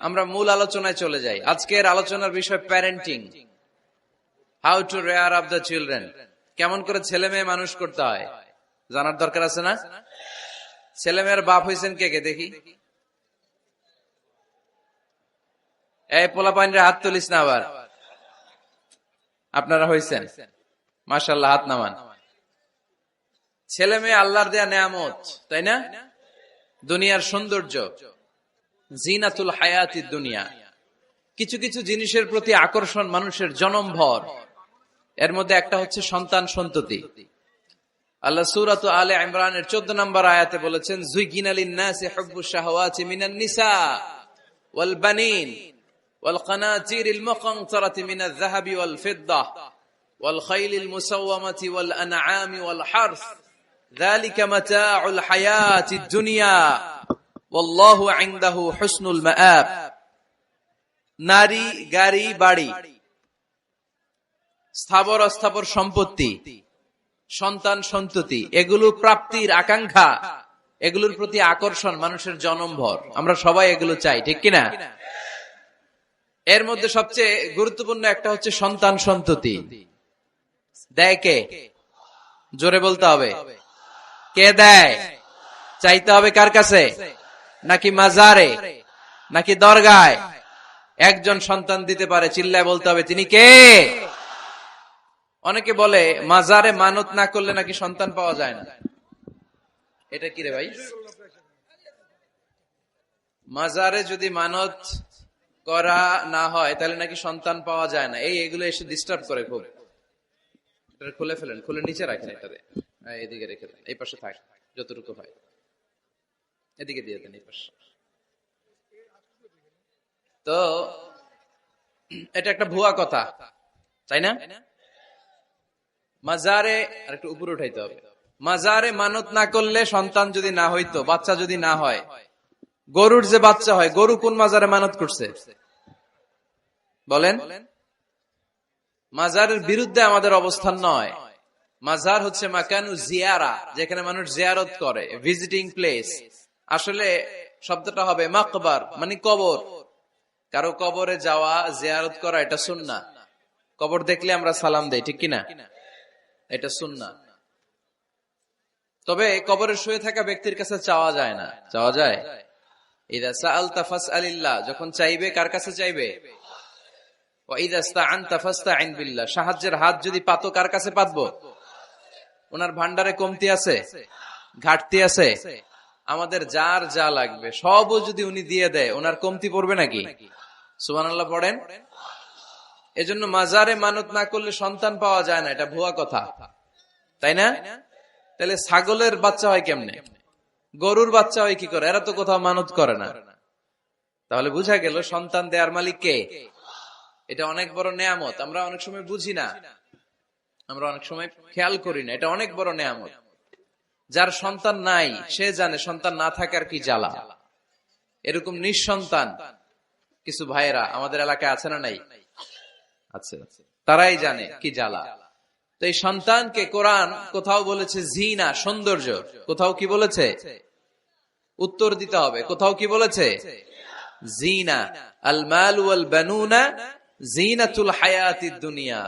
আমরা মূল আলোচনায় চলে যাই। আজকের আলোচনার বিষয় parenting, how to rare up the children. কেমন করে ছেলে মেয়ে মানুষ করতে হয় জানার দরকার আছে না? ছেলে মেয়ের বাপ হয়েছেন কে কে দেখি? এই পোলাপাইনরা হাত তুলিস না আবার। আপনারা হয়েছেন? মাশাআল্লাহ, হাত নামান। ছেলে মেয়ে আল্লাহর দেয়া নেয়ামত, তাই না? দুনিয়ার সৌন্দর্য, জিনাতুল হায়াতিদ দুনিয়া। কিছু কিছু জিনিসের প্রতি আকর্ষণ মানুষের জনমভর। এর মধ্যে একটা হচ্ছে সন্তান সন্ততি। আল্লাহ সূরাত আলে ইমরানের 14 নম্বর আয়াতে বলেছেন, যুয়িনা লিন-নাসি হুব্বুশ শাহাওয়াতি মিনান নিসা ওয়াল বানিন ওয়াল কানাতিরিল মুকানতারাতি মিনাজ যাহাবি ওয়াল ফিদ্দাহ ওয়াল খাইলিল মুসাওয়ামাতি ওয়াল আনআমি ওয়াল হারস যালিকা মাতাউল হায়াতিদ দুনিয়া ওয়াল্লাহু ইনদাহু হুসনুল মাআব। নারী, গাড়ি, বাড়ি, স্থাবর অস্থাবর সম্পত্তি, সন্তান সন্ততি, এগুলো প্রাপ্তির আকাঙ্ক্ষা, এগুলোর প্রতি আকর্ষণ মানুষের জনমভর। আমরা সবাই এগুলো চাই, ঠিক কিনা? এর মধ্যে সবচেয়ে গুরুত্বপূর্ণ একটা হচ্ছে সন্তান সন্ততি। দেয় কে? জোরে বলতে হবে, কে দেয়? চাইতে হবে কার কাছে? নাকি মাজারে, নাকি দরগায়? একজন সন্তান দিতে পারে, চিল্লায় বলতে হবে তিনি কে? অনেকে বলে মাজারে মানত না করলে নাকি সন্তান পাওয়া যায় না। এটা কি রে ভাই? মাজারে যদি মানত করা না হয় তাহলে নাকি সন্তান পাওয়া যায় না। এগুলো এসে ডিস্টার্ব করে খুব। এটা খুলে ফেলেন, খুলে নিচে রাখেন, এটাতে এদিকে রেখে দেন, এই পাশে থাক যতটুকু হয়, এদিকে দিয়ে দেন এই পাশে। তো এটা একটা ভুয়া কথা, তাই না? মাজারে আর একটু উপরে উঠাইতে হবে। মাজারে মানত না করলে সন্তান যদি না হইতো, বাচ্চা যদি না হয়, গরুর যে বাচ্চা হয়, গরু কোন মাজারে মানত করছে বলেন? মাজারের বিরুদ্ধে আমাদের অবস্থান নয়। মাজার হচ্ছে মাকানু জিয়ারা, যেখানে মানুষ জিয়ারত করে, ভিজিটিং প্লেস। আসলে শব্দটা হবে মাকবার, মানে কবর। কারো কবরে যাওয়া, জিয়ারত করা, এটা সুন্নাহ। কবর দেখলে আমরা সালাম দেই, ঠিক কিনা? এটা সুন্নাহ। তবে কবরে শুয়ে থাকা ব্যক্তির কাছে চাওয়া যায় না। চাওয়া যায়? ইযা সাআলতা ফাসআলিল্লাহ, যখন চাইবে কার কাছে চাইবে? ওয়া ইযা ইসতাআনতা ফাসতাইন বিল্লাহ, সাহায্যের হাত যদি পাতো কার কাছে পাতবো? ওনার ভান্ডারে কমতি আছে, ঘাটতি আছে, আমাদের যার যা লাগবে সবও যদি উনি দিয়ে দেয়, ওনার কমতি পড়বে নাকি? সুবহানাল্লাহ পড়েন। এজন্য মাজারে মানত না করলে সন্তান পাওয়া যায় না, এটা ভুয়া কথা, তাই না? তাহলে ছাগলের বাচ্চা হয় কেমনে? গরুর বাচ্চা হয় কি করে? এরা তো কোথাও মানত করে না। তাহলে বুঝা গেল সন্তান দেয়ার মালিক কে? এটা অনেক বড় নেয়ামত। আমরা অনেক সময় বুঝি না, আমরা অনেক সময় খেয়াল করি না। এটা অনেক বড় নেয়ামত। যার সন্তান নাই সে জানে সন্তান না থাকার কি জ্বালা। এরকম নিঃসন্তান কিছু ভাইয়েরা আমাদের এলাকায় আছে না নাই? আছে। তারাই জানে কি জ্বালা। তো এই সন্তানকে কোরআন কোথাও বলেছে জিনা, সৌন্দর্য, কোথাও কি বলেছে? উত্তর দিতে হবে। কোথাও কি বলেছে? জিনা। আল মাল ওয়াল বানুনা জিনাতুল হায়াতিদ দুনিয়া।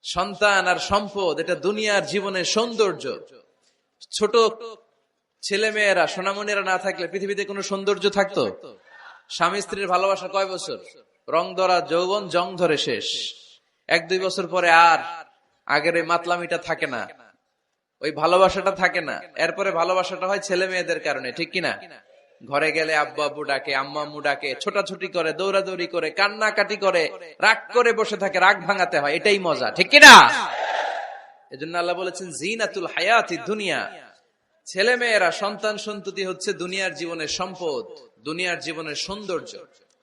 সন্তান আর সম্পদ এটা দুনিয়ার জীবনের সৌন্দর্য। ছোট ছেলে মেয়েরা, সোনামণিরা না থাকলে পৃথিবীতে কোনো সৌন্দর্য থাকতো? স্বামী স্ত্রীর ভালোবাসা কয় বছর? রং ধরা যৌবন, জং ধরে শেষ। 1-2 বছর পরে আর আগের ওই মাতলামিটা থাকে না, ওই ভালোবাসাটা থাকে না। এরপরে ভালোবাসাটা হয় ছেলে মেয়েদের কারণে, ঠিক কিনা? ঘরে গেলে আব্বু আব্বু ডাকে, আম্মা আম্মু ডাকে, ছোটাছুটি করে, দৌড়াদৌড়ি করে, কান্নাকাটি করে, রাগ করে বসে থাকে, রাগ ভাঙাতে হয়, এটাই মজা, ঠিক কিনা? এজন্য আল্লাহ বলেছেন জিনাতুল হায়াতিদ দুনিয়া। ছেলে মেয়েরা, সন্তান সন্ততি হচ্ছে দুনিয়ার জীবনের সম্পদ, দুনিয়ার জীবনের সৌন্দর্য।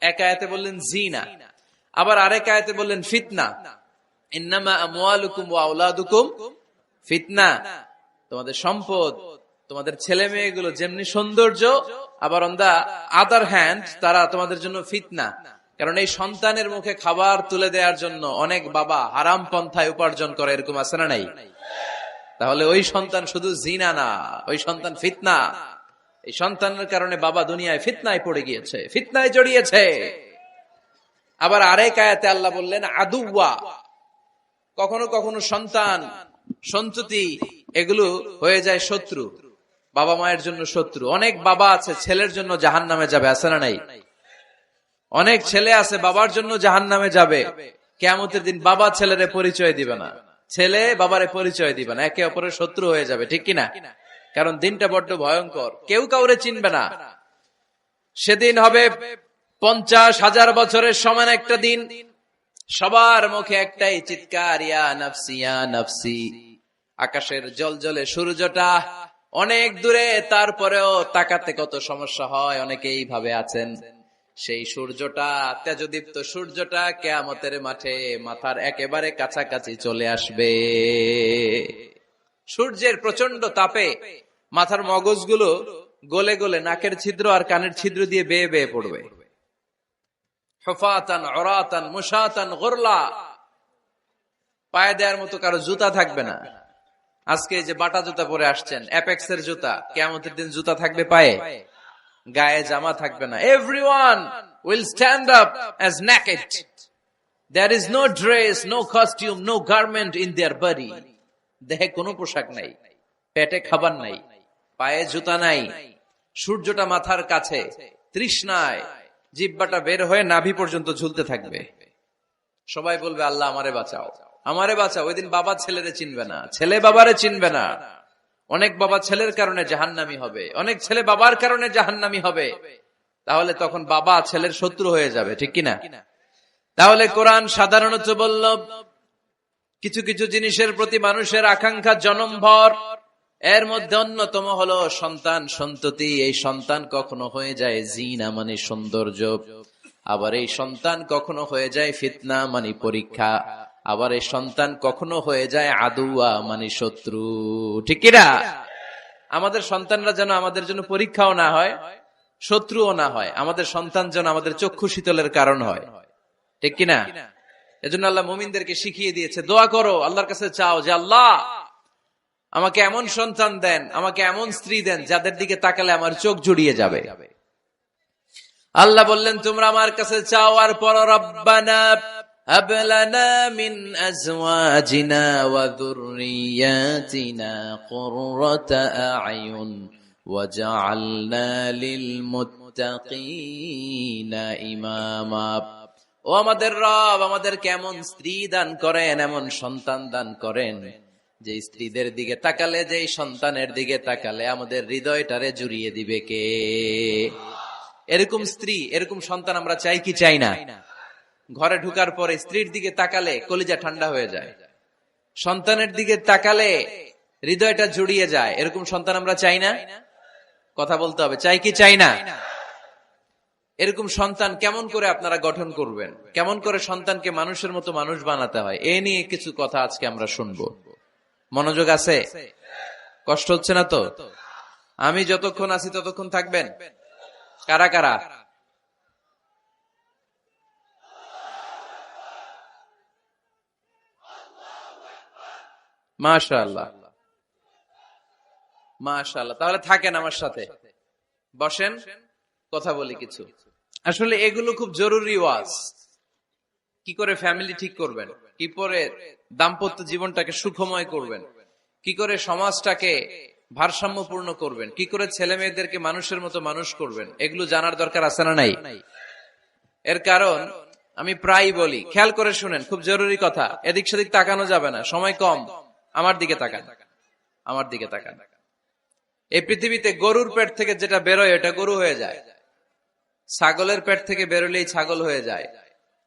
এক আয়াতে বললেন জিনা, আবার আরেক আয়াতে বললেন ফিতনা। ইন্নামা আমওয়ালুকুম ওয়া আওলাদুকুম ফিতনা। তোমাদের সম্পদ, তোমাদের ছেলে মেয়েগুলো যেমনি সৌন্দর্য, আবার অন দা আদার হ্যান্ড তারা তোমাদের জন্য ফিতনা। কারণ এই সন্তানের মুখে খাবার তুলে দেওয়ার জন্য অনেক বাবা হারাম পন্থায় উপার্জন করে, এরকম আছে না নাই? তাহলে ওই সন্তান শুধু জিনা না, ওই সন্তান ফিতনা। এই সন্তানের কারণে বাবা দুনিয়ায় ফিতনায় পড়ে গিয়েছে, ফিতনায় জড়িয়েছে। আবার আরেক আয়াতে আল্লাহ বললেন আদুওয়া, কখনো কখনো সন্তান সন্ততি এগুলো হয়ে যায় শত্রু, বাবা মায়ের জন্য শত্রু। অনেক বাবা আছে ছেলের জন্য জাহান্নামে যাবে, আছে না নাই? অনেক ছেলে আছে বাবার জন্য জাহান্নামে যাবে। কিয়ামতের দিন বাবা ছেলেরে পরিচয় দিবে না, ছেলে বাবারে পরিচয় দিবে না, একে অপরের শত্রু হয়ে যাবে, ঠিক কিনা? কারণ দিনটা বড্ড ভয়ঙ্কর, কেউ কাউরে চিনবে না। সেদিন হবে 50,000 বছরের সমান একটা দিন। সবার মুখে একটাই চিৎকার, ইয়া নাফসি ইয়া নাফসি। আকাশের জলজলে সূর্যটা অনেক দূরে, তারপরেও তাকাতে কত সমস্যা হয়, অনেকে এইভাবে আছেন। সেই সূর্যটা, তেজদীপ্ত সূর্যটা কিয়ামতের মাঠে মাথার একেবারে কাছাকাছি চলে আসবে। সূর্যের প্রচন্ড তাপে মাথার মগজগুলো গলে গলে নাকের ছিদ্র আর কানের ছিদ্র দিয়ে বেয়ে বেয়ে পড়বে। হুফাতান উরাতান মুশাতান গুরলা, পায়ে দেওয়ার মতো কারো জুতা থাকবে না। আজকে যে বাটা জুতা পরে আসছেন, অ্যাপেক্সের জুতা, কিয়ামতের দিন জুতা থাকবে পায়ে, গায়ে জামা থাকবে না। Everyone will stand up as naked. There is no dress, no costume, no garment in their body. দেহে কোনো পোশাক নাই, পেটে খাবার নাই, পায়ে জুতা নাই, সূর্যটা মাথার কাছে, তৃষ্ণায় জিহ্বাটা বের হয়ে নাভি পর্যন্ত ঝুলতে থাকবে। সবাই বলবে আল্লাহ আমারে বাঁচাও, আমারে বাঁচাও। ওই দিন বাবা ছেলেরে চিনবে না, ছেলে বাবারে চিনবে না। অনেক বাবা ছেলের কারণে জাহান্নামী হবে, অনেক ছেলে বাবার কারণে জাহান্নামী হবে। তাহলে তখন বাবা ছেলের শত্রু হয়ে যাবে, ঠিক কিনা? তাহলে কোরআন সাধারণত বলল কিছু কিছু জিনিসের প্রতি মানুষের আকাঙ্ক্ষা জনমভর, এর মধ্যে অন্যতম হলো সন্তান সন্ততি। এই সন্তান কখনো হয়ে যায় জিনা মানে সৌন্দর্য, আবার এই সন্তান কখনো হয়ে যায় ফিতনা মানে পরীক্ষা, আবার এই সন্তান কখনো হয়ে যায় আদুয়া মানে শত্রু, ঠিক কিনা? আমাদের সন্তানরা যেন আমাদের জন্য পরীক্ষাও না হয়, শত্রুও না হয়। আমাদের সন্তান যেন আমাদের চক্ষু শীতলের কারণ হয়, ঠিক কিনা? এজন্য আল্লাহ মুমিনদেরকে শিখিয়ে দিয়েছে, দোয়া করো, আল্লাহর কাছে চাও যে আল্লাহ আমাকে এমন সন্তান দেন, আমাকে এমন স্ত্রী দেন যাদের দিকে তাকালে আমার চোখ জুড়িয়ে যাবে। আল্লাহ বললেন তোমরা আমার কাছে চাও আর পড়ো, রব্বানা হাব লানা মিন আজওয়াজিনা ওয়া যুররিয়াতিনা কুররাতা আ'য়ুন ওয়াজআলনা লিল মুত্তাকিনা ইমামা। ও আমাদের রব, আমাদেরকে এমন স্ত্রী দান করেন, এমন সন্তান দান করেন যে স্ত্রীদের দিকে তাকালে, যে সন্তানের দিকে তাকালে আমাদের হৃদয়টারে জুড়িয়ে দিবে কে? এরকম স্ত্রী, এরকম সন্তান আমরা চাই কি চাই না? ঘরে ঢুকার পরে স্ত্রীর দিকে তাকালে কলিজা ঠান্ডা হয়ে যায়, সন্তানের দিকে তাকালে হৃদয়টা জুড়িয়ে যায়। এরকম সন্তান আমরা চাই না? কথা বলতে হবে, চাই কি চাই না? এরকম সন্তান কেমন করে আপনারা গঠন করবেন, কেমন করে সন্তানকে মানুষের মতো মানুষ বানাতে হয়, এ নিয়ে কিছু কথা আজকে আমরা শুনবো। মনোযোগ আছে? কষ্ট হচ্ছে না তো? আমি যতক্ষণ আছি ততক্ষণ থাকবেন? কারা কারা? মাশাআল্লাহ, মাশাআল্লাহ। তাহলে থাকেন আমার সাথে, বসেন, কথা বলি কিছু। আসলে এগুলো খুব জরুরি ওয়াজ। কি করে ফ্যামিলি ঠিক করবেন, কি করে দাম্পত্য জীবনটাকে সুখময় করবেন, কি করে সমাজটাকে ভারসাম্যপূর্ণ করবেন, কি করে ছেলে মেয়েদেরকে মানুষের মতো মানুষ করবেন, এগুলো জানার দরকার আছে না নাই? এর কারণ আমি প্রায় বলি, খেয়াল করে শুনেন, খুব জরুরি কথা, এদিক সেদিক তাকানো যাবে না, সময় কম। আমার দিকে তাকান, আমার দিকে তাকান। এই পৃথিবীতে গরুর পেট থেকে যেটা বেরোয় এটা গরু হয়ে যায়, ছাগলের পেট থেকে বেরোলেই ছাগল হয়ে যায়,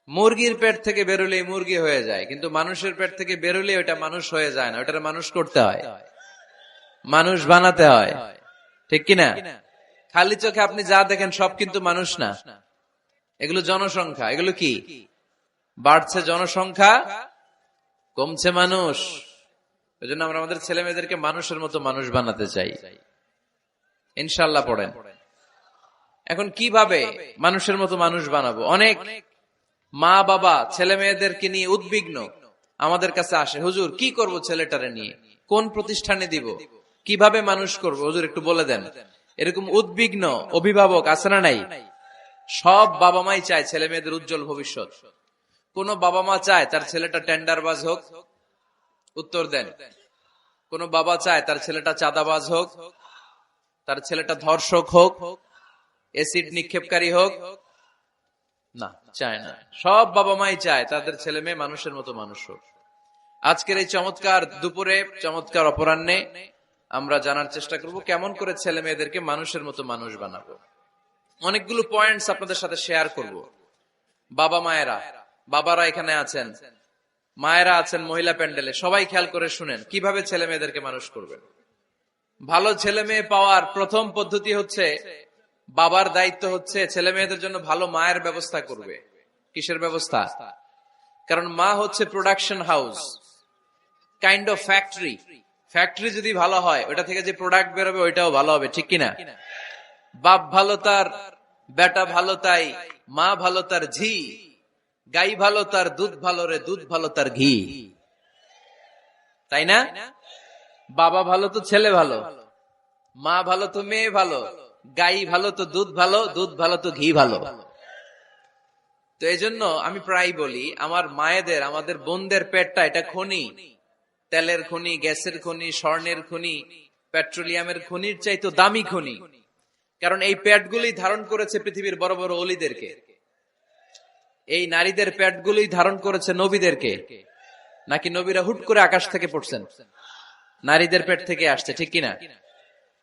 মুরগির পেট থেকে বেরোলেই মুরগি হয়ে যায়, কিন্তু মানুষের পেট থেকে বেরোলে ওটা মানুষ হয়ে যায় না, ওটা মানুষ করতে হয়, মানুষ বানাতে হয়, ঠিক কিনা? খালি চোখে আপনি যা দেখেন সব কিন্তু মানুষ না, এগুলো জনসংখ্যা। এগুলো কি? বাড়ছে জনসংখ্যা, কমছে মানুষ। এই জন্য আমরা আমাদের ছেলে মেয়েদেরকে মানুষের মতো মানুষ বানাতে চাই, ইনশাআল্লাহ। পড়েন। এখন কিভাবে মানুষের মতো মানুষ বানাবো? অনেক মা বাবা ছেলে মেয়েদেরকে নিয়ে উদ্বিগ্ন, আমাদের কাছে আসে, হুজুর কি করব ছেলেটারে নিয়ে, কোন প্রতিষ্ঠানে দিব, কিভাবে মানুষ করব, হুজুর একটু বলে দেন। এরকম উদ্বিগ্ন অভিভাবক আছে না নাই? সব বাবা মাই চায় ছেলে মেয়েদের উজ্জ্বল ভবিষ্যৎ। কোন বাবা মা চায় তার ছেলেটা টেন্ডারবাজ হোক? উত্তর দেন। কোন বাবা চায় তার ছেলেটা চাঁদাবাজ হোক, তার ছেলেটা ধর্ষক হোক, এসিড নিক্ষেপকারী হোক? না, চায় না। সব বাবা মাই চায় তাদের ছেলে মেয়ে মানুষের মতো মানুষ হোক। আজকের এই চমৎকার দুপুরে, চমৎকার অপরাহ্নে আমরা জানার চেষ্টা করব কেমন করে ছেলে মেয়েদেরকে মানুষের মতো মানুষ বানাবো। অনেকগুলো পয়েন্টস আপনাদের সাথে শেয়ার করব। বাবা মায়েরা, বাবারা এখানে আছেন, মায়েরা আছেন মহিলা প্যান্ডেলে, সবাই খেয়াল করে শুনেন কিভাবে ছেলে মেয়েদেরকে মানুষ করবেন। ভালো ছেলে মেয়ে পাওয়ার প্রথম পদ্ধতি হচ্ছে, বাবার দায়িত্ব হচ্ছে ছেলে মেয়েদের জন্য ভালো মায়ের ব্যবস্থা করবে। কিসের ব্যবস্থা? কারণ মা হচ্ছে production house, kind of factory. Factory যদি ভালো হয়, ওটা থেকে যে প্রোডাক্ট বেরোবে ওইটাও ভালো হবে, ঠিক কিনা? বাপ ভালো তার বেটা ভালো তাই, মা ভালো তার ঝি, গাই ভালো তার দুধ ভালো রে, দুধ ভালো তার ঘি, তাই না? বাবা ভালো তো ছেলে ভালো, মা ভালো তো মেয়ে ভালো, গাই ভালো তো দুধ ভালো, দুধ ভালো তো ঘি ভালো। তো এই জন্য আমি প্রায় বলি, আমার মায়েদের, আমাদের বোনদের পেটটা এটা খনি, তেলের খনি, গ্যাসের খনি, স্বর্ণের খনি, পেট্রোলিয়ামের খনির চাইতো দামি খনি। কারণ এই পেটগুলি ধারণ করেছে পৃথিবীর বড় বড় অলিদেরকে, এই নারীদের পেটগুলি ধারণ করেছে নবীদেরকে। নাকি নবীরা হুট করে আকাশ থেকে পড়ছেন? নারীদের পেট থেকে আসছে, ঠিক কিনা?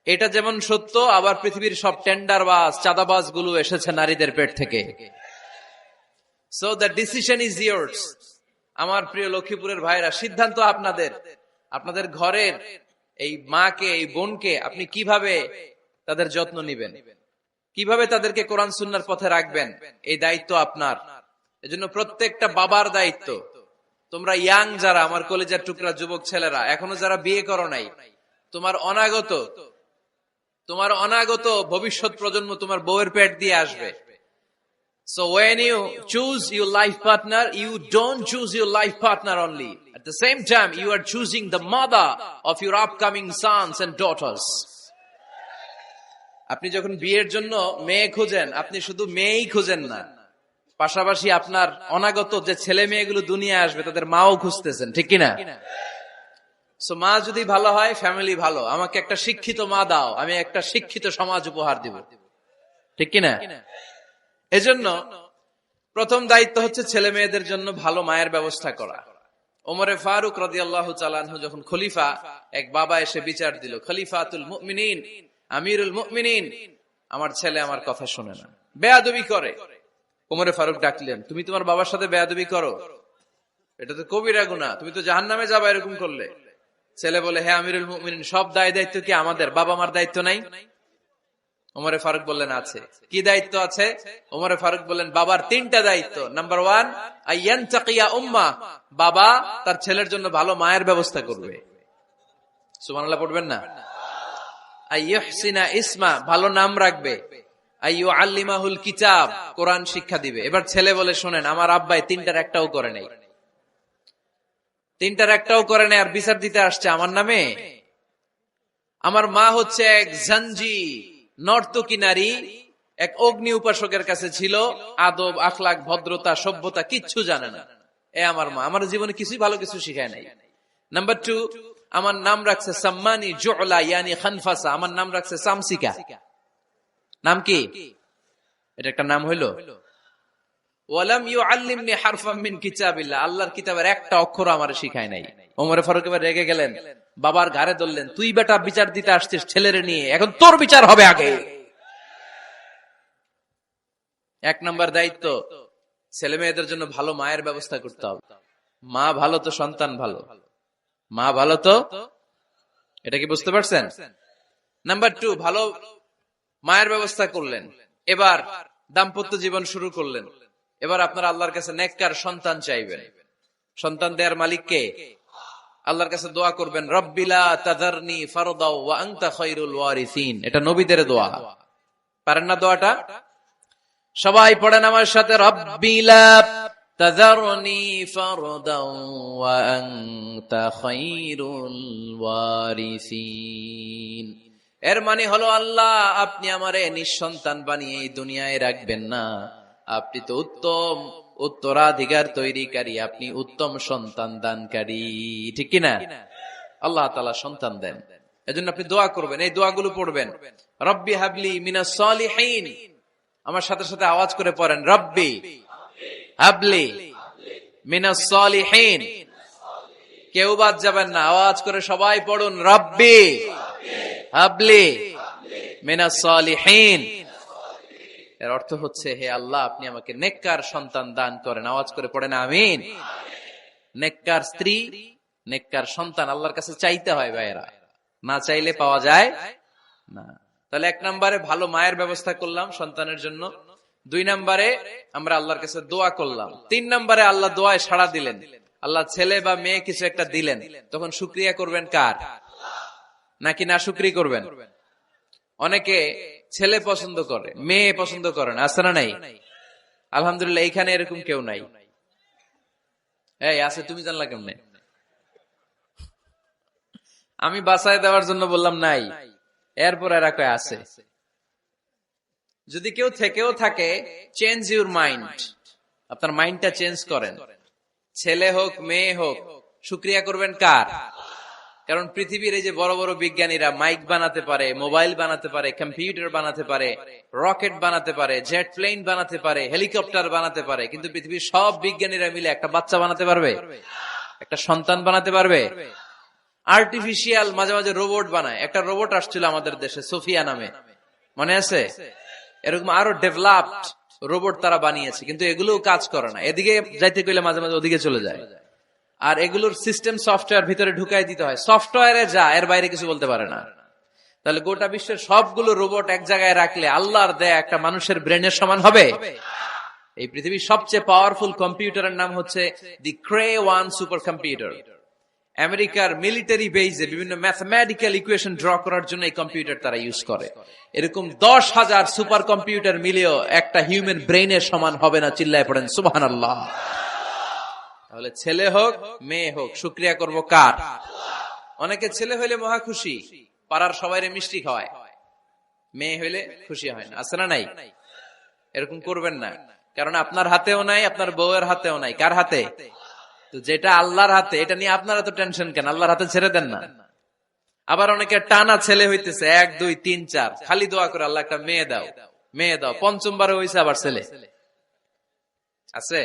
এটা যেমন সত্য, আবার পৃথিবীর সব টেন্ডারবাজ, চাঁদাবাজ গুলো এসেছে নারীদের পেট থেকে। So the decision is years. আমার প্রিয় লক্ষ্মীপুরের ভাইরা, সিদ্ধান্ত আপনাদের। আপনাদের ঘরের এই মাকে, এই বোনকে আপনি কিভাবে তাদের যত্ন নিবেন, কিভাবে তাদেরকে কোরআন সুন্নাহর পথে রাখবেন, এই দায়িত্ব আপনার। এজন্য প্রত্যেকটা বাবার দায়িত্ব। তোমরা ইয়াং যারা, আমার কলেজের টুকরা যুবক ছেলেরা, এখনো যারা বিয়ে করো নাই, তোমার অনাগত ভবিষ্যৎ প্রজন্ম তোমার বউয়ের পেট দিয়ে আসবে। So when you choose your life partner, you don't choose your life partner only. At the same time, you are choosing the mother of your upcoming sons and daughters. আপনি যখন বিয়ের জন্য মেয়ে খুঁজেন, আপনি শুধু মেয়েই খুঁজেন না, পাশাপাশি আপনার অনাগত যে ছেলে মেয়েগুলো দুনিয়ায় আসবে তাদের মাও খুঁজতেছেন, ঠিক কিনা? সো মা যদি ভালো হয়, ফ্যামিলি ভালো। আমাকে একটা শিক্ষিত মা দাও, আমি একটা শিক্ষিত সমাজ উপহার দিব, ঠিক কিনা? এজন্য প্রথম দায়িত্ব হচ্ছে ছেলে মেয়েদের জন্য ভালো মায়ের ব্যবস্থা করা। ওমরে ফারুক রাদিয়াল্লাহু তাআলা আনহু যখন খলিফা, এক বাবা এসে বিচার দিল, খলিফাতুল মুমিনিন, আমিরুল মুমিনিন, আমার ছেলে আমার কথা শুনে না, বেয়াদবি করে। ওমরে ফারুক ডাকলেন, তুমি তোমার বাবার সাথে বেয়াদবি করো? এটা তো কবিরা গুনাহ, তুমি তো জাহান্নামে যাবে এরকম করলে। ছেলে বলে, হ্যাঁ আমিরুল মুমিনিন, সব দায়িত্ব কি আমাদের? বাবা মার দায়িত্ব নাই? ওমরে ফারুক বললেন, আছে। কি দায়িত্ব আছে? ওমরে ফারুক বললেন, বাবার 3টা দায়িত্ব। নাম্বার 1, আইয়ানতাকিয়া উম্মা, বাবা তার ছেলের জন্য ভালো মায়ের ব্যবস্থা করবে। সুবহানাল্লাহ পড়বেন না? আইয়ুহসিনা ইসমা, ভালো নাম রাখবে। আইয়ুআল্লিমাহুল কিতাব, কোরআন শিক্ষা দিবে। এবার ছেলে বলে, শোনেন, আমার আব্বাই 3টার একটাও করে নাই, 3টার একটাও করে নাই, আর বিচার দিতে আসছে আমার নামে। আমার মা হচ্ছে এক জাঞ্জি, নর্তকী নারী, এক অগ্নি উপাসকের কাছে ছিল, আদব, আখলাক, ভদ্রতা, সভ্যতা কিচ্ছু জানে না। আমার মা আমার জীবনে কিছুই ভালো কিছু শিখায় নাই। নাম্বার 2, আমার নাম রাখছে সাম্মানি জুলা, ইয়ানি খানফাসা, আমার নাম রাখছে সামসিকা। নাম কি? এটা একটা নাম হইল? ওয়ালাম ইউআল্লিমনি হারফাম মিন কিতাবিল্লাহ, আল্লাহর কিতাবের একটা অক্ষর আমারে শিখায় নাই। ওমরে ফারুক এবার রেগে গেলেন, বাবার ঘাড়ে ধরলেন, তুই বেটা বিচার দিতে আসছিস ছেলেরে নিয়ে, এখন তোর বিচার হবে আগে। 1 নাম্বার দায়িত্ব, ছেলে মেয়েদের জন্য ভালো মায়ের ব্যবস্থা করতে হবে। মা ভালো তো সন্তান ভালো, মা ভালো তো, এটা কি বুঝতে পারছেন? নাম্বার 2, ভালো মায়ের ব্যবস্থা করলেন, এবার দাম্পত্য জীবন শুরু করলেন। এবার আপনারা আল্লাহর কাছে নেককার সন্তান চাইবেন। সন্তান দেয়ার মালিক কে? আল্লাহর কাছে দোয়া করবেন, রব্বিলা তাযারনি ফারদাও ওয়া আনতা খায়রুল ওয়ারিসিন। এটা নবীদের দোয়া, পারেন না দোয়াটা? সবাই পড়েন আমার সাথে, রব্বিলা তাযারনি ফারদাও ওয়া আনতা খায়রুল ওয়ারিসিন। এর মানে হলো আল্লাহ আপনি আমারে নিঃসন্তান বানিয়ে এই দুনিয়ায় রাখবেন না, আপনি তো উত্তম উত্তরাধিকার তৈরিকারী, আপনি উত্তম সন্তান দানকারী, ঠিক কিনা? আল্লাহ তাআলা সন্তান দেন, এজন্য আপনি দোয়া করবেন, এই দোয়াগুলো পড়বেন। রব্বি হাবলি মিনাস সালিহিন, আমার সাথে সাথে আওয়াজ করে পড়েন, রব্বি হাবলি মিনাস সালিহিন। কেউ বাদ যাবেন না, আওয়াজ করে সবাই পড়ুন, রব্বি হাবলি মিনাস সালিহিন। এর অর্থ হচ্ছে, হে আল্লাহ আপনি আমাকে নেককার সন্তান দান করেন। আওয়াজ করে পড়েন আমিন। নেককার স্ত্রী, নেককার সন্তান আল্লাহর কাছে চাইতে হয় ভাইয়েরা, না চাইলে পাওয়া যায় না। তাহলে 1 নম্বরে ভালো মায়ের ব্যবস্থা করলাম সন্তানের জন্য, 2 নম্বরে আমরা আল্লাহর কাছে দোয়া করলাম, 3 নম্বরে আল্লাহ দোয়ায় সাড়া দিলেন, আল্লাহ ছেলে বা মেয়ে কিছু একটা দিলেন, তখন শুকরিয়া করবেন কার? নাকি না শুকরি করবেন? অনেকে ছেলে পছন্দ করে, মেয়ে পছন্দ করেন, আছে না নাই? আলহামদুলিল্লাহ এইখানে এরকম কেউ নাই। এই আছে, তুমি জানলা কেমনে? আমি বাঁচায় দেওয়ার জন্য বললাম নাই, এরপর এরা কয় আছে। যদি কেউ থেকেও থাকে, চেঞ্জ ইউর মাইন্ড, আপনার মাইন্ডটা চেঞ্জ করেন। ছেলে হোক মেয়ে হোক, শুকরিয়া করবেন কার? কারণ পৃথিবীর এই যে বড় বড় বিজ্ঞানীরা মাইক বানাতে পারে, মোবাইল বানাতে পারে, কম্পিউটার বানাতে পারে, রকেট বানাতে পারে, জেট প্লেন বানাতে পারে, হেলিকপ্টার বানাতে পারে, কিন্তু পৃথিবীর সব বিজ্ঞানীরা মিলে একটা বাচ্চা বানাতে পারবে? একটা সন্তান বানাতে পারবে? আর্টিফিশিয়াল মাঝে মাঝে রোবট বানায়। একটা রোবট আসছিল আমাদের দেশে, সোফিয়া নামে, মনে আছে? এরকম আরো ডেভেলপড রোবট তারা বানিয়েছে, কিন্তু এগুলো কাজ করে না। এদিকে যাইতে কইলে মাঝে মাঝে ওদিকে চলে যায়। আর এগুলোর সিস্টেম সফটওয়্যার ভিতরে ঢুকাই দিতে হয়, সফটওয়্যারে যা, এর বাইরে কিছু বলতে পারে না। তাহলে গোটা বিশ্বের সবগুলো রোবট এক জায়গায় রাখলে আল্লাহর দেয়া একটা মানুষের ব্রেনের সমান হবে? এই পৃথিবীর সবচেয়ে পাওয়ারফুল কম্পিউটারের নাম হচ্ছে দি ক্রে-1 সুপার কম্পিউটার। আমেরিকার মিলিটারি বেজে বিভিন্ন ম্যাথমেটিক্যাল ইকুয়েশন ড্র করার জন্য এই কম্পিউটার তারা ইউজ করে। এরকম 10,000 সুপার কম্পিউটার মিলেও একটা হিউম্যান ব্রেইনের সমান হবে না। চিল্লায় পড়েন সুবহানাল্লাহ। তাহলে ছেলে হোক মেয়ে হোক, শুকরিয়া করব কার? অনেকে ছেলে হইলে মহা খুশি, পাড়ার সবাইরে মিষ্টি খাওয়ায়, মেয়ে হইলে খুশি হয় না, আছে না নাই? এরকম করবেন না, কারণ আপনার হাতেও নাই, আপনার বউয়ের হাতেও নাই। কার হাতে? তো যেটা আল্লাহর হাতে, এটা নিয়ে আপনারা তো টেনশন কেন? আল্লাহর হাতে ছেড়ে দেন না। আবার অনেকে টানা ছেলে হইতেছে, 1, 2, 3, 4, খালি দোয়া করে আল্লাহ একটা মেয়ে দাও, মেয়ে দাও। 5ম হইছে আবার ছেলে আছে।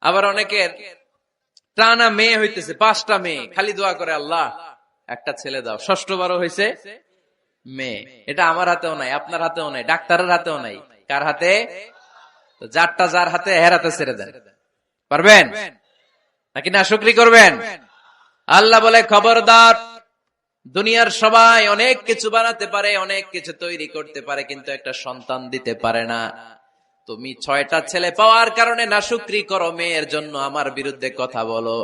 আবার অনেকের টানা মেয়ে হইতেছে, 5টা মেয়ে, খালি দোয়া করে আল্লাহ একটা ছেলে দাও। 6ঠবারও হয়েছে মেয়ে। এটা আমার হাতেও নাই, আপনার হাতেও নাই, ডাক্তারের হাতেও নাই। কার হাতে? তো যারটা যার হাতে, এর হাতে ছেড়ে দেন। পারবেন নাকি না শুকরি করবেন? আল্লাহ বলে, খবরদার, দুনিয়ার সবাই অনেক কিছু বানাতে পারে, অনেক কিছু তৈরি করতে পারে, কিন্তু একটা সন্তান দিতে পারে না। তুমি 6টা ছেলে পাওয়ার কারণে না শুকরি করো, মেয়ের জন্য আমার বিরুদ্ধে কথা বলো।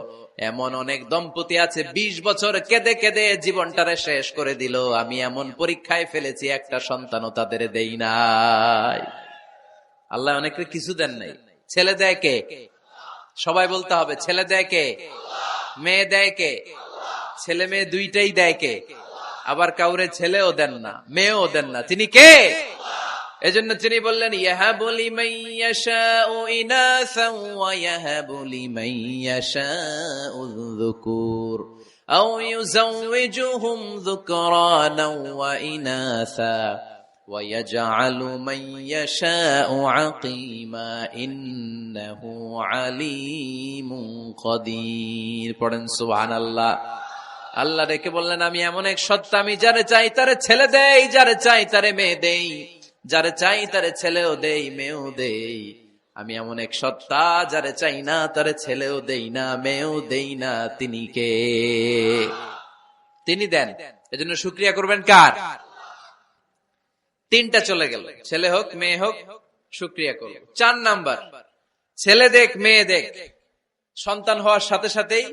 এমন অনেক দম্পতি আছে 20 বছর কেঁদে কেঁদে জীবনটারে শেষ করে দিল। আমি এমন পরীক্ষায় ফেলেছি, একটা সন্তানও তাদের দেই নাই। আল্লাহ অনেকে কিছু দেন নাই। ছেলে দেয় কে? সবাই বলতে হবে, ছেলে দেয় কে? মেয়ে দেয় কে? ছেলে মেয়ে দুইটাই দেয় কে? আবার কাউরে ছেলেও দেন না, মেয়েও দেন না, তিনি কে? এজন্য তিনি বললেন, ইয়াহাবু লিমান ইয়াশাউ ইনাসান ওয়া ইয়াহাবু লিমান ইয়াশাউ যুকুর আও ইউযাওয়িজুহুম যুকরানান ওয়া ইনাসা ওয়া ইয়াজআলু মান ইয়াশাউ আকিমা ইন্নাহু আলীমুন কাদির। পড়েন সুবহানাল্লাহ। আল্লাহ ডেকে বললেন, আমি এমন এক সত্তা, আমি যারে চাই তারে ছেলে দেই, যারে চাই তারে মেয়ে দেই, যারে চাই তারে ছেলেও দেই, মেয়েও দেই। আমি এমন এক সত্তা, যারে চাই না তারে ছেলেও দেই না, মেয়েও দেই না। তিনি কে? তিনি দেন। এজন্য শুকরিয়া করবেন কার? 3টা চলে গেল, ছেলে হোক মেয়ে হোক, শুকরিয়া করব। 4 নাম্বার, ছেলে দেখ মেয়ে দেখ, সন্তান হওয়ার সাথে সাথেই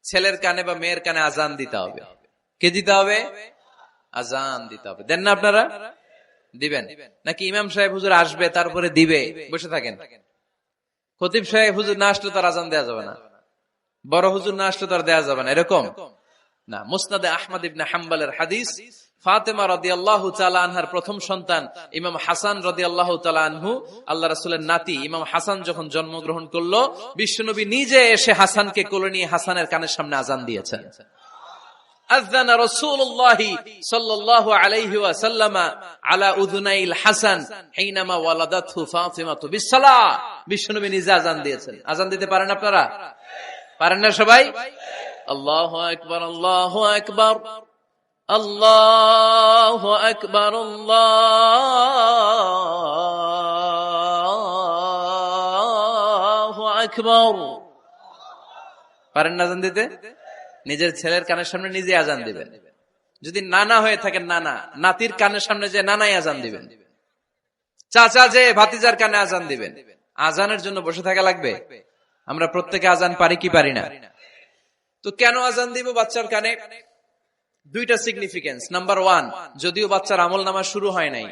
ছেলের কানে বা মেয়ের কানে আজান দিতে হবে। কে দিতে হবে? আজান দিতে হবে। দেন না আপনারা? দিবেন নাকি ইমাম সাহেব হুজুর আসবে তারপরে দিবে, বসে থাকেন? খতিব সাহেব হুজুর না আসলে তার আজান দেওয়া যাবে না, বড় হুজুর না আসলে তার দেওয়া যাবে না, এরকম না, মুসনাদে আহমদ ইবনে হাম্বলের হাদিস, ফাতেমা রাদিয়াল্লাহু তাআলা আনহার প্রথম সন্তান ইমাম হাসান রাদিয়াল্লাহু তাআলা আনহু, আল্লাহ রাসূলের নাতি ইমাম হাসান যখন জন্মগ্রহণ করলো, বিশ্বনবী নিজে এসে হাসানকে কোলে নিয়ে হাসানের কানের সামনে আযান দিয়েছেন। আযানা রাসূলুল্লাহি সাল্লাল্লাহু আলাইহি ওয়াসাল্লাম আলা উযুনাইল হাসান হিনামা ওয়ালাদাতহু ফাতিমাতু বিসসালাহ। বিশ্বনবী নিজে আযান দিয়েছেন। আযান দিতে পারেন আপনারা? পারেন না সবাই? আল্লাহু আকবার, আল্লাহু আকবার, আল্লাহু আকবার, আল্লাহু আকবার। পারেন না আযান দিতে? নিজের ছেলের কানের সামনে নিজে আযান দিবেন। যদি নানা হয়ে থাকেন, নানা নাতির কানের সামনে যে নানাই আযান দিবেন, চাচা যে ভাতিজার কানে আযান দিবেন। আযানের জন্য বসে থাকা লাগবে? আমরা প্রত্যেকে আযান পারি কি পারি না? তো কেন আযান দিব বাচ্চার কানে? দুইটা সিগনিফিকেন্স। নাম্বার ওয়ান, যদিও বাচ্চার আমলনামা শুরু হয় নাই,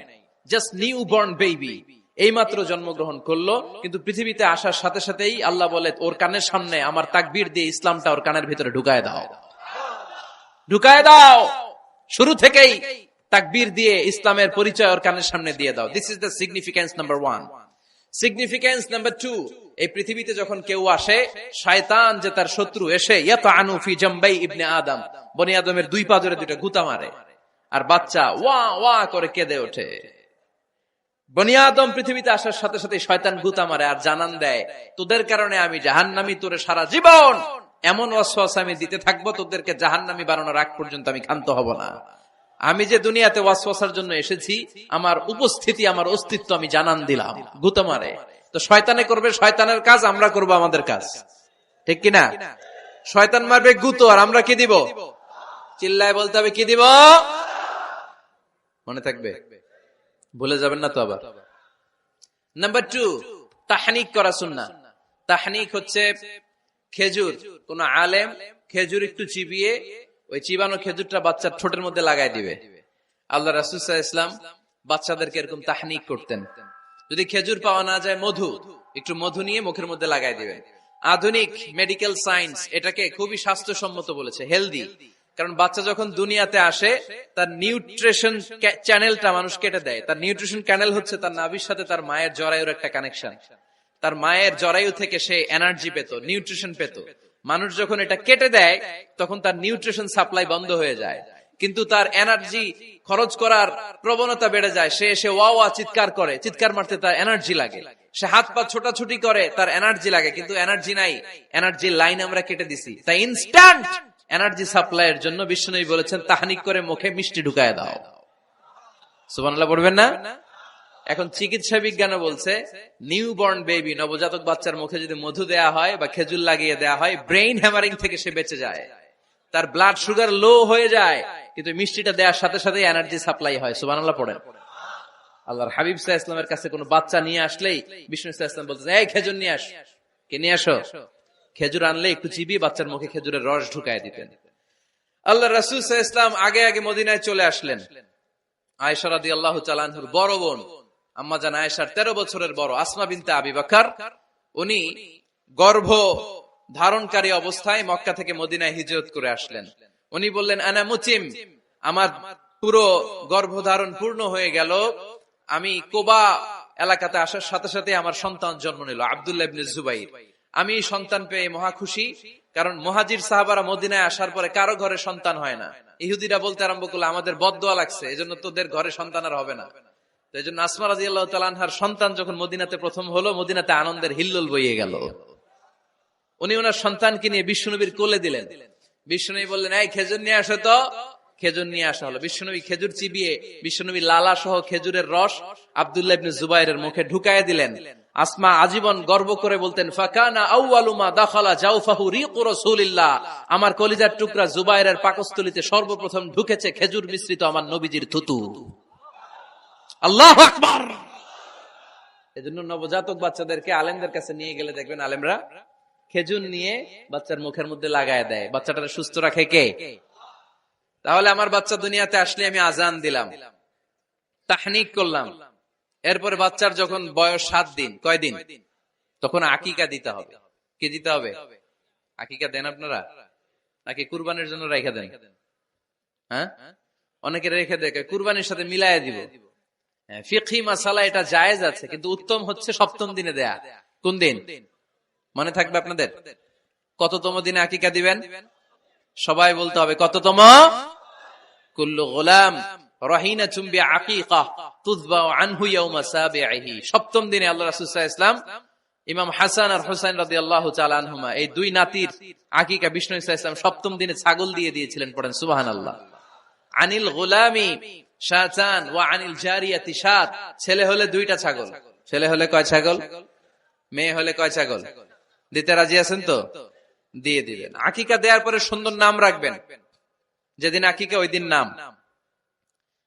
জাস্ট নিউ বর্ন বেবি, এইমাত্র জন্মগ্রহণ করলো, কিন্তু পৃথিবীতে আসার সাথে সাথেই আল্লাহ বলে ওর কানের সামনে আমার তাকবীর দিয়ে ইসলামটা ওর কানের ভিতরে ঢুকায় দাও, ঢুকায় দাও। শুরু থেকেই তাকবীর দিয়ে ইসলামের পরিচয় ওর কানের সামনে দিয়ে দাও। This is the significance number one. Significance number two, এই পৃথিবীতে যখন কেউ আসে, শয়তান যে তার শত্রু, এসে ইয়াতানু ফি জামবাই ইবনে আদম, বনি আদমের দুই পা ধরে দুইটা গুতা মারে, আর বাচ্চা ওয়া ওয়া করে কেঁদে ওঠে। বনি আদম পৃথিবীতে আসার সাথে সাথে শয়তান গুতা মারে আর জানান দেয়, তোদের কারণে আমি জাহান্নামী, তোরে সারা জীবন এমন ওয়াসওয়াসা আমি দিতে থাকবো, তোদেরকে জাহান্নামী বানানোর আগ পর্যন্ত আমি ক্ষান্ত হব না। আমি যে দুনিয়াতে ওয়াসওয়াসার জন্য এসেছি, আমার উপস্থিতি, আমার অস্তিত্ব আমি জানান দিলাম। গুতা মারে। তো শয়তানে করবে শয়তানের কাজ, আমরা করব আমাদের কাজ, ঠিক কিনা? শয়তান মারবে গুতো, আর আমরা কি দিব? চিল্লায় বলতে হবে কি দিব? মনে থাকবে, ভুলে যাবেন না তো আবার। নাম্বার টু, তাহনিক করা সুন্নাহ। তাহনিক হচ্ছে খেজুর, কোন আলেম খেজুর একটু চিবিয়ে ওই চিবানো খেজুরটা বাচ্চার ঠোঁটের মধ্যে লাগাই দিবে। আল্লাহ রাসূল সাল্লাল্লাহু আলাইহি ওয়াসাল্লাম বাচ্চাদেরকে এরকম তাহনিক করতেন। যদি খেজুর পাওয়া না যায়, মধু, একটু মধু নিয়ে মুখের মধ্যে লাগাই দিবেন। আধুনিক মেডিকেল সায়েন্স এটাকে খুবই স্বাস্থ্যসম্মত বলেছে, হেলদি। কারণ বাচ্চা যখন দুনিয়াতে আসে, তার নিউট্রিশন চ্যানেলটা মানুষ কেটে দেয়। তার নিউট্রিশন চ্যানেল হচ্ছে তার নাভির সাথে তার মায়ের জরায়ুর একটা কানেকশন। তার মায়ের জরায়ু থেকে সে এনার্জি পেত, নিউট্রিশন পেত। মানুষ যখন এটা কেটে দেয়, তখন তার নিউট্রিশন সাপ্লাই বন্ধ হয়ে যায়, কিন্তু তার এনার্জি খরচ করার প্রবণতা বেড়ে যায়। সে এসে ওয়া ওয়া চিৎকার করে, চিৎকার মারতে তার এনার্জি লাগে। সে হাত পা ছোটাছুটি করে, তার এনার্জি লাগে, কিন্তু এনার্জি নাই, এনার্জি লাইন আমরা কেটে দিছি। তাই ইনস্ট্যান্ট এনার্জি সাপ্লাইয়ের জন্য বিশ্বনবী বলেছেন, তাহনিক করে মুখে মিষ্টি ঢুকায় দাও। সুবহানাল্লাহ পড়বেন না? এখন চিকিৎসা বিজ্ঞানও বলছে, নিউ বর্ন বেবি, নবজাতক বাচ্চার মুখে যদি মধু দেয়া হয় বা খেজুর লাগিয়ে দেয়া হয়, ব্রেইন হ্যামারিং থেকে সে বেঁচে যায়। তার ব্লাড সুগার লো হয়ে যায়, কিন্তু মিষ্টিটা দেওয়ার সাথে সাথে এনার্জি সাপ্লাই হয়। সুবহানাল্লাহ পড়েন। আল্লাহর হাবিব সাল্লাল্লাহু আলাইহি ওয়াসাল্লামের কাছে কোনো বাচ্চা নিয়ে আসলেই বিষ্ণু সাল্লাল্লাহু আলাইহি ওয়াসাল্লাম বলতেন, এই খেজুর নিয়ে আস। কে নিয়ে আসো? খেজুর আনলে একটু চিবিয়ে বাচ্চার মুখে খেজুরের রস ঢুকায় দিতেন। আল্লাহ রাসূল সাল্লাল্লাহু আলাইহি ওয়াসাল্লাম আগে আগে মদিনায় চলে আসলেন। আয়েশা রাদিয়াল্লাহু তাআলা আনহার বড় বোন, আম্মা জান আয়েশার 13 বছরের বড় আসমা বিনতে আবি বকর, উনি গর্ভ ধারণকারী অবস্থায় মক্কা থেকে মদিনায় হিজরত করে আসলেন। উনি বললেন, আনা মুতিম, আমার পুরো গর্ভধারণ পূর্ণ হয়ে গেল, আমি কোবা এলাকাতে আসার সাথে সাথে আমার সন্তান জন্ম নিল, আব্দুল্লাহ ইবনে জুবাইর। আমি সন্তান পেয়ে মহা খুশি, কারণ মুহাজির সাহাবারা মদিনায় আসার পরে কারো ঘরে সন্তান হয় না। ইহুদিরা বলতে আরম্ভ করলো, আমাদের বদদোয়া লাগছে, এজন্য তোদের ঘরে সন্তান আর হবে না। তো এই জন্য আসমা রাদিয়াল্লাহু তাআলা আনহার সন্তান যখন মদিনাতে প্রথম হলো, মদিনাতে আনন্দের হিল্লোল বইয়ে গেল। উনি ওনার সন্তানকে নিয়ে বিশ্বনবীর কোলে দিলেন। বিশ্বনবী বললেন, এই খেজুর নিয়ে আসো তো। খেজুর নিয়ে আসা হলো। বিশ্বনবী খেজুর চিবিয়ে বিশ্বনবী লালা সহ খেজুরের রস আব্দুল্লাহ ইবনে জুবাইরের মুখে ঢুকায় দিলেন। আসমা আজীবন গর্ব করে বলতেন, ফাকানা আউয়ালু মা দাখালা জাওফাহু রিকু রাসূলিল্লাহ, আমার কলিজার টুকরা জুবাইরের পাকস্থলীতে সর্বপ্রথম ঢুকেছে খেজুর মিশ্রিত আমার নবীজির থুতু। আল্লাহু আকবার। এজন্য নবজাতক বাচ্চাদেরকে আলেমদের কাছে নিয়ে গেলে দেখবেন আলেমরা খেজুর নিয়ে বাচ্চার মুখের মধ্যে লাগায় দেয়। বাচ্চাটা সুস্থ রাখে কে? তাহলে আমার বাচ্চা দুনিয়াতে আসলে আমি আজান দিলাম, তাহনিক করলাম, এরপরে বাচ্চার যখন বয়স 7 দিন, কয়দিন, তখন আকিকা দিতে হবে। কি দিতে হবে? আকিকা দেন আপনারা? নাকি কুরবানির জন্য রেখে দেন? হ্যাঁ, অনেকে রেখে দেখে কুরবানির সাথে মিলাইয়া দিব। ফিকহি মাসালা এটা জায়েজ আছে, কিন্তু উত্তম হচ্ছে সপ্তম দিনে দেয়া। কোন দিন মনে থাকবে আপনাদের? কততম দিনে আকিকা দিবেন? সবাই বলতে হবে কততম? কুল্লু গোলাম রাহিনাতুম বিআকিকা তুযবা আনহু ইয়াওমা সাবিহি। সপ্তম দিনে আল্লাহ রাসূল সাল্লাল্লাহু আলাইহি ওয়াসাল্লাম ইমাম হাসান আর হুসাইন রাদিয়াল্লাহু তাআলা আনহুমা এই দুই নাতির আকিকা বিষ্ণু সাল্লাল্লাহু আলাইহি ওয়াসাল্লাম সপ্তম দিনে ছাগল দিয়ে দিয়েছিলেন। পড়েন সুবহানাল্লাহ। আনিল গোলামি শাতান ওয়া আনিল জারিয়াতি শাত। ছেলে হলে দুইটা ছাগল। ছেলে হলে কয় ছাগল? মেয়ে হলে কয় ছাগল? দিতে রাজি আছেন তো? দিয়ে দিবেন। আকিকা দেওয়ার পরে সুন্দর নাম রাখবেন। যেদিন আকিকা ওই দিন নাম।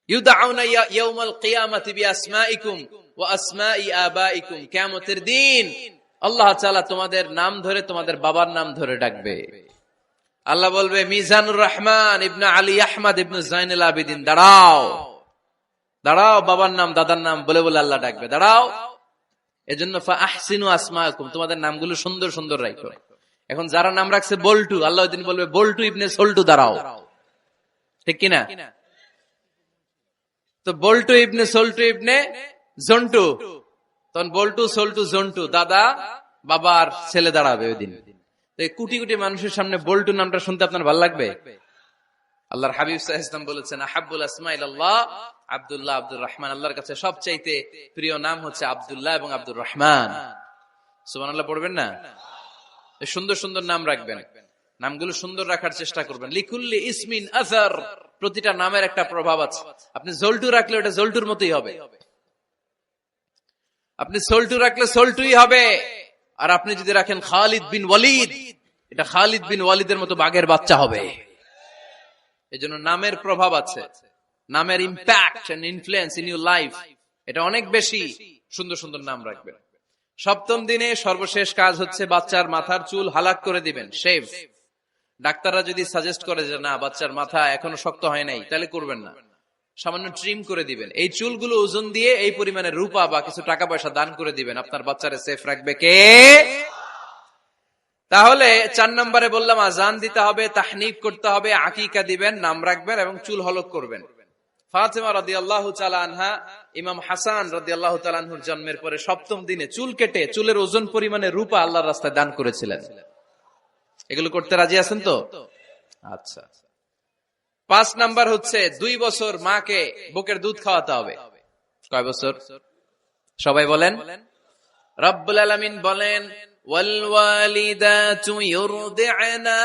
ইউদাউনা ইয়াউমাল কিয়ামাতি বিআসমাইকুম ওয়া আসমাই আবাইকুম। কিয়ামতের দিন আল্লাহ তাআলা তোমাদের নাম ধরে তোমাদের বাবার নাম ধরে ডাকবে। আল্লাহ বলবে মিজানুর রহমান ইবনে আলী আহমদ ইবনে জাইনুল আবেদিন, দাঁড়াও দাঁড়াও, বাবার নাম দাদার নাম বলে বলে আল্লাহ ডাকবে, দাঁড়াও। এজন্য ফাআহসিনু আসমাকুম, তোমাদের নামগুলো সুন্দর সুন্দর রাখো। এখন যারা নাম রাখছে বল্টু, আল্লাহ ওই দিন বলবে বল্টু ইবনে সল্টু, দাঁড়াও। ঠিক কিনা? তো বল্টু ইবনে সল্টু ইবনে জন্টু, তখন বল্টু সল্টু জন্টু, দাদা বাবার ছেলে দাঁড়াবে ওই দিন। কোটি কোটি মানুষের সামনে বল্টু নামটা শুনতে আপনার ভালো লাগবে? আল্লাহর হাবিব সাল্লাল্লাহু আলাইহি ওয়াসাল্লাম বলেছেন আহাব্বুল আসমাই ইলাল্লাহ আব্দুল্লাহ আব্দুর রহমান। আল্লাহর কাছে সবচাইতে প্রিয় নাম হচ্ছে আব্দুল্লাহ এবং আব্দুর রহমান। সুবহানাল্লাহ পড়বেন না? সুন্দর সুন্দর নাম রাখবেন, নামগুলো সুন্দর রাখার চেষ্টা করবেন। লিকুল্লি ইসমিন আসার, প্রতিটা নামের একটা প্রভাব আছে। আপনি জল্টু রাখলে ওটা জল্টুর মতোই হবে, আপনি সল্টু রাখলে সল্টুই হবে। আর আপনি যদি রাখেন খালিদ বিন ওয়ালিদ, এটা খালিদ বিন ওয়ালিদের মতো বাঘের বাচ্চা হবে। এজন্য নামের প্রভাব আছে, নামের impact and influence in your life এটা অনেক বেশি। সুন্দর সুন্দর নাম রাখবেন। সপ্তম দিনে সর্বশেষ কাজ হচ্ছে বাচ্চার মাথার চুল হালাক করে দিবেন, শেভ। ডাক্তাররা যদি সাজেস্ট করে যে না বাচ্চার মাথা এখনো শক্ত হয় নাই, তাহলে করবেন না, সামান্য ট্রিম করে দিবেন। এই চুলগুলো ওজন দিয়ে এই পরিমাণে রূপা বা কিছু টাকা পয়সা দান করে দিবেন। আপনার বাচ্চারে সেফ রাখবে কে? তাহলে 4 নম্বরে বললাম আজান দিতে হবে, তাহনিক করতে হবে, আকিকা দিবেন, নাম রাখবেন এবং চুল হলক করবেন। ফাতেমা রাদিয়াল্লাহু তাআলা আনহা ইমাম হাসান রাদিয়াল্লাহু তাআলা আনহুর জন্মের পরে সপ্তম দিনে চুল কেটে চুলের ওজন পরিমাণে রূপা আল্লাহর রাস্তায় দান করেছিলেন। এগুলো করতে রাজি আছেন তো? আচ্ছা। 5 নাম্বার হচ্ছে 2 বছর মাকে বুকের দুধ খাওয়াতে হবে। কয় বছর? সবাই বলেন। রব্বুল আলামিন বলেন ওয়াল ওয়ালিদাতু ইউরদি'না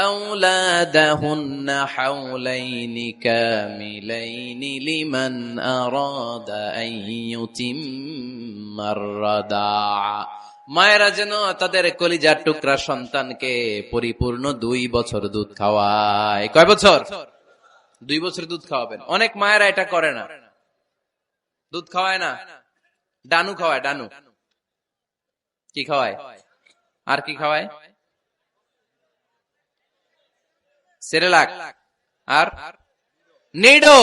আওলাদাহুন্না হাওলাইনি কামিলাইনি লিমান আরাদা আন ইউতিম্মার রাদা'a। মায়েরা যেন তাদের কলিজার টুকরা সন্তানকে পরিপূর্ণ 2 বছর দুধ খাওয়ায়। কয় বছর? 2 বছর দুধ খাওয়াবেন। অনেক মায়েরা এটা করে না, দুধ খাওয়ায় না, ডানু খাওয়ায়। ডানু কি খাওয়ায়? আর কি খাওয়ায়? সেরেলাক আর নিডো।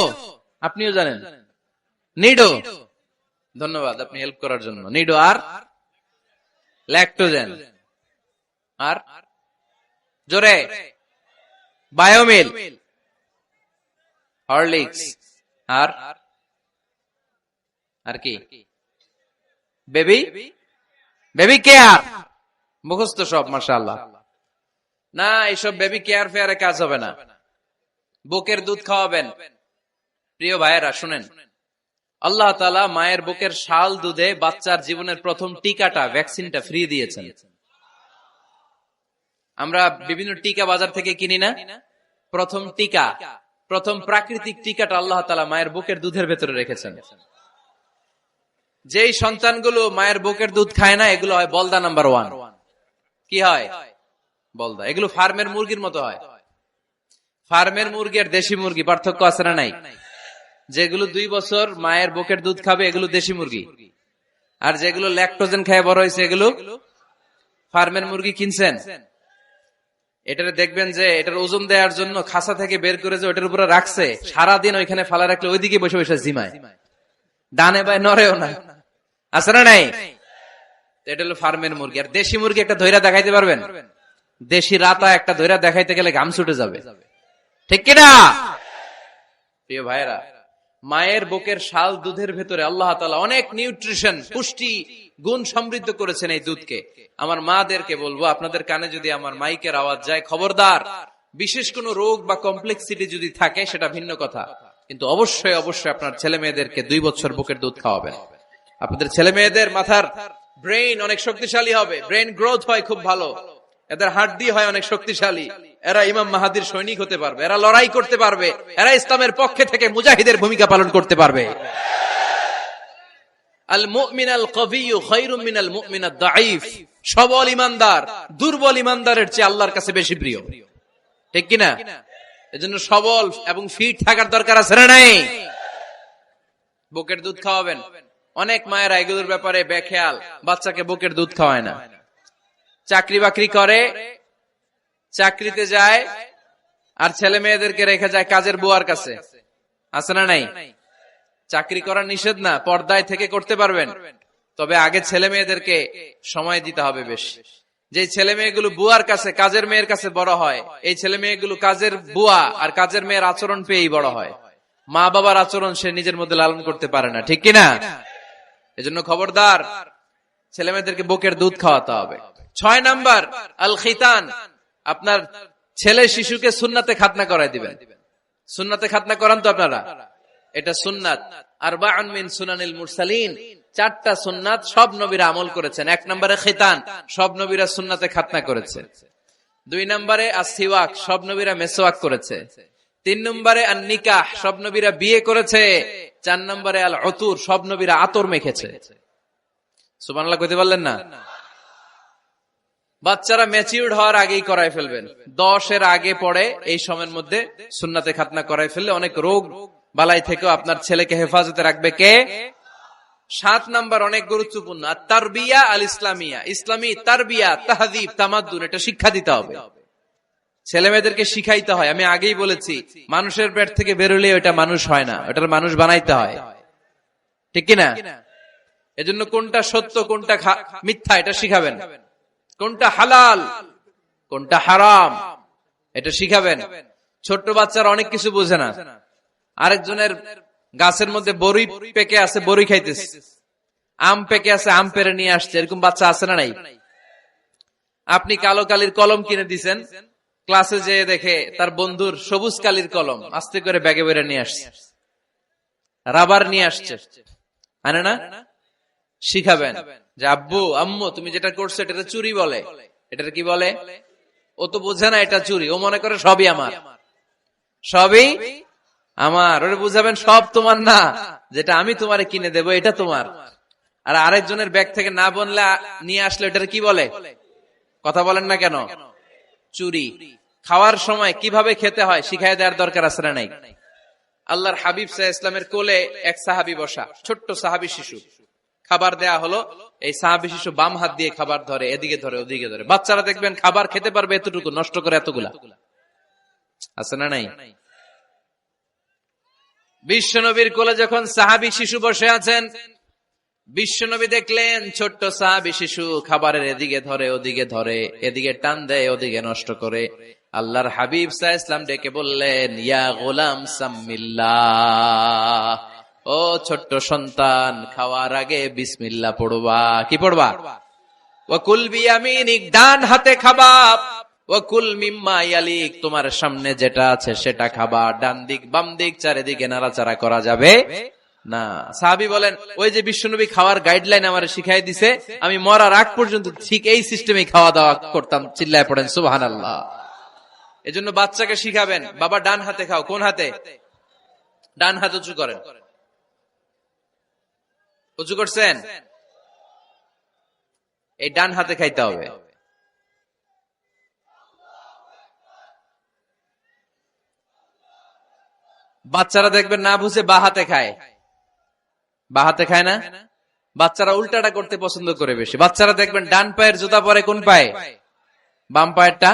আপনিও জানেন নিডো? ধন্যবাদ আপনি হেল্প করার জন্য। নিডো আর ল্যাকটোজেন আর জোরে বায়োমিল, হরলিক্স আর কি বেবি কেয়ার। মুখস্থ সব মাশাআল্লাহ। না, এইসব বেবি কেয়ার ফেয়ারে কাজ হবে না। বুকের দুধ খাওয়াবেন। প্রিয় ভাইয়েরা শুনেন, আল্লাহ তাআলা মায়ের বুকের শাল দুধে বাচ্চার জীবনের প্রথম টিকাটা, ভ্যাকসিনটা ফ্রি দিয়েছেন। আমরা বিভিন্ন টিকা বাজার থেকে কিনি না? প্রথম টিকা, প্রথম প্রাকৃতিক টিকাটা আল্লাহ তাআলা মায়ের বুকের দুধের ভেতরে রেখেছেন। যেই সন্তানগুলো মায়ের বুকের দুধ খায় না, এগুলো হয় বলদা নাম্বার 1। কি হয়? বলদা। এগুলো ফার্মের মুরগির মতো হয়। ফার্মের মুরগি আর দেশি মুরগি পার্থক্য আছে না নাই? যেগুলো 2 বছর মায়ের বুকের দুধ খাবে এগুলো দেশি মুরগি, আর যেগুলো ল্যাকটোজেন খায় বড় হয়েছে এগুলো ফার্মের মুরগি। কিনছেন? এটারে দেখবেন যে এটার ওজন দেওয়ার জন্য খাসা থেকে বের করে যে ওটার উপরে রাখছে, সারাদিন ওইখানে ফালা রাখলে ওইদিকে বসে বসে জিমায়, ডানে বাই নড়েও না। আছে না নাই? এটা হলো ফার্মের মুরগি। আর দেশি মুরগি একটা ধৈরা দেখাইতে পারবেন? দেশি রাতা একটা ধৈরা দেখাইতে গেলে ঘাম ছুটে যাবে, ঠিক কিনা? প্রিয় ভাইরা, মায়ের বুকের শাল দুধের ভেতরে আল্লাহ তাআলা অনেক নিউট্রিশন, পুষ্টি গুণ সমৃদ্ধ করেছেন এই দুধকে। আমার মাদেরকে বলবো, আপনাদের কানে যদি আমার মাইকের আওয়াজ যায়, খবরদার, বিশেষ কোনো রোগ বা কমপ্লেক্সিটি যদি থাকে সেটা ভিন্ন কথা, কিন্তু অবশ্যই অবশ্যই আপনার ছেলে মেয়েদেরকে 2 বছর বুকের দুধ খাওয়াবেন। আপনাদের ছেলে মেয়েদের মাথার ব্রেইন অনেক শক্তিশালী হবে, ব্রেইন গ্রোথ হয় খুব ভালো, এদের হাড্ডি হয় অনেক শক্তিশালী, এরা ইমাম মাহাদির সৈনিক হতে পারবে, এরা লড়াই করতে পারবে, এরা ইসলামের পক্ষে থেকে মুজাহিদের ভূমিকা পালন করতে পারবে। আল মুমিন আল কবিয়্যু খায়রুম মিনাল মুমিন আদ দাঈফ, সবল ইমানদার দুর্বল ইমানদারের চেয়ে আল্লাহর কাছে বেশি প্রিয়, ঠিক কিনা? এজন্য সবল এবং ফিট থাকার দরকার আছে না নাই? বুকের দুধ খাওয়াবেন। অনেক মায়েরা এগুলোর ব্যাপারে বেখেয়াল, বাচ্চাকে বুকের দুধ খাওয়ায় না। চাকরি বাকরি করে, চাকরিতে যায়, আর ছেলে মেয়েদেরকে রেখে যায় কাজের বুয়ার কাছে, আছে না নাই? চাকরি করা নিষেধ না, পর্দায় থেকে করতে পারবেন, তবে আগে ছেলে মেয়েদেরকে সময় দিতে হবে বেশি। যে ছেলে মেয়েগুলো বুয়ার কাছে, কাজের মেয়ের কাছে বড় হয়, এই ছেলে মেয়েগুলো কাজের বুয়া আর কাজের মেয়ের আচরণ পেয়েই বড় হয়। মা বাবার আচরণ সে নিজের মধ্যে লালন করতে পারে না, ঠিক কিনা? এজন্য খবরদার, ছেলে মেয়েদেরকে বুকের দুধ খাওয়াতে হবে। 6 নাম্বার আল খিতান, আপনার ছেলে শিশুকে সুন্নাতে খাতনা করাই দিবেন। সুন্নাতে খাতনা করান তো আপনারা, এটা সুন্নাত। আরবাউন মিন সুনানিল মুরসালিন, 4টা সুন্নাত সব নবীরা আমল করেছেন। 1 নম্বরে খিতান, সব নবীরা সুন্নাতে খাতনা করেছে। 2 নম্বরে আসসিওয়াক, সব নবীরা মেসওয়াক করেছে। 3 নম্বরে আন নিকাহ, সব নবীরা বিয়ে করেছে। 4 নম্বরে আল উতুর, সব নবীরা আতর মেখেছে। সুবহানাল্লাহ কইতে পারলেন না? বাচ্চারা ম্যাচিউরড হওয়ার আগেই করাই ফেলবেন, 10 এর আগে পড়ে এই সময়ের মধ্যে সুন্নাতে খাতনা করাই ফেললে অনেক রোগ বালাই থেকেও আপনার ছেলেকে হেফাজতে রাখবে কে? 7 নাম্বার অনেক গুরুত্বপূর্ণ, তারবিয়া আল ইসলামিয়া, ইসলামী তারবিয়া, তাহযীব, তামাদ্দুন, এটা শিক্ষা দিতে হবে। ছেলে মেয়েদেরকে শিখাইতে হয়। আমি আগেই বলেছি, মানুষের পেট থেকে বেরোলে ওটা মানুষ হয় না, ওটার মানুষ বানাইতে হয়, ঠিক কিনা? এজন্য কোনটা সত্য কোনটা মিথ্যা এটা শিখাবেন, কোনটা হালাল কোনটা হারাম এটা শিখাবেন। ছোট্ট বাচ্চারা অনেক কিছু বোঝে না। আরেকজনের গাছের মধ্যে বড়ই পেকে আছে, বড়ই খাইতেছে, আম পেকে আছে, আম পেরে নিয়ে আসছে, এরকম বাচ্চা আছে না নাই? আপনি কালো কালির কলম কিনে দিছেন, ক্লাসে যেয়ে দেখে তার বন্ধুর সবুজ কালির কলম আস্তে করে ব্যাগে বেরে নিয়ে আসছে, রাবার নিয়ে আসছে, আনে না? শিখাবেন যে আব্বু আম্মু তুমি যেটা করছো এটা চুরি বলে, এটা কি বলে? ও তো বোঝে না এটা চুরি, ও মনে করে সবই আমার, সবই আমার। ওরে বুঝাবেন সব তোমার না, যেটা আমি তোমারে কিনে দেবো এটা তোমার। আর আরেকজনের ব্যাগ থেকে না বললে নিয়ে আসলে এটা কি বলে? কথা বলেন না কেন? চুরি। খাওয়ার সময় কিভাবে খেতে হয় শিখাই দেওয়ার দরকার আছে না নাই? আল্লাহর হাবিব সাল্লাল্লাহু আলাইহি ওয়াসাল্লামের কোলে এক সাহাবী বসা, ছোট্ট সাহাবী শিশু, খাবার দেয়া হলো, এই সাহাবী শিশু বাম হাত দিয়ে খাবার ধরে, এদিকে ধরে ওদিকে ধরে। বাচ্চারা দেখবেন খাবার খেতে পারবে এতটুকু, নষ্ট করে এতগুলা, আছে না নাই? বিশ্বনবীর কোলে যখন সাহাবী শিশু বসে আছেন, বিশ্বনবী দেখলেন ছোট্ট সাহাবী শিশু খাবারের এদিকে ধরে ওদিকে ধরে, এদিকে টান দেয় ওদিকে নষ্ট করে। আল্লাহর হাবিব সাল্লাল্লাহু আলাইহি ওয়াসাল্লাম ডেকে বললেন, ইয়া গোলাম সাম্মিল্লাহ, ও ছোট্ট সন্তান, খাওয়ার আগে বিসমিল্লাহ পড়বা। কি পড়বা? ওয়াকুল বিয়ামিনিক, ডান হাতে খাবা, ওয়াকুল মিম্মা ইয়ালিক, তোমার সামনে যেটা আছে সেটা খাবা, ডান দিক বাম দিক চারিদিকে নাড়াচাড়া করা যাবে না। সাহাবী বলেন, ওই যে বিশ্বনবী খাওয়ার গাইডলাইন আমার শিখাই দিছে, আমি মরার আগ পর্যন্ত ঠিক এই সিস্টেমে খাওয়া দাওয়া করতাম। চিল্লায় পড়েন সুবহানাল্লাহ। এজন্য বাচ্চাকে শিখাবেন, বাবা ডান হাতে খাও। কোন হাতে? ডান হাত উঁচু করেন। উঁচু করছেন? এই ডান হাতে খাইতে হবে। বাচ্চারা দেখবেন না বুঝে বা হাতে খায়, বা হাতে খায় না। বাচ্চারা উল্টাটা করতে পছন্দ করে বেশি। বাচ্চারা দেখবেন ডান পায়ের জুতা পরে কোন পায়ে? বাম পায়েরটা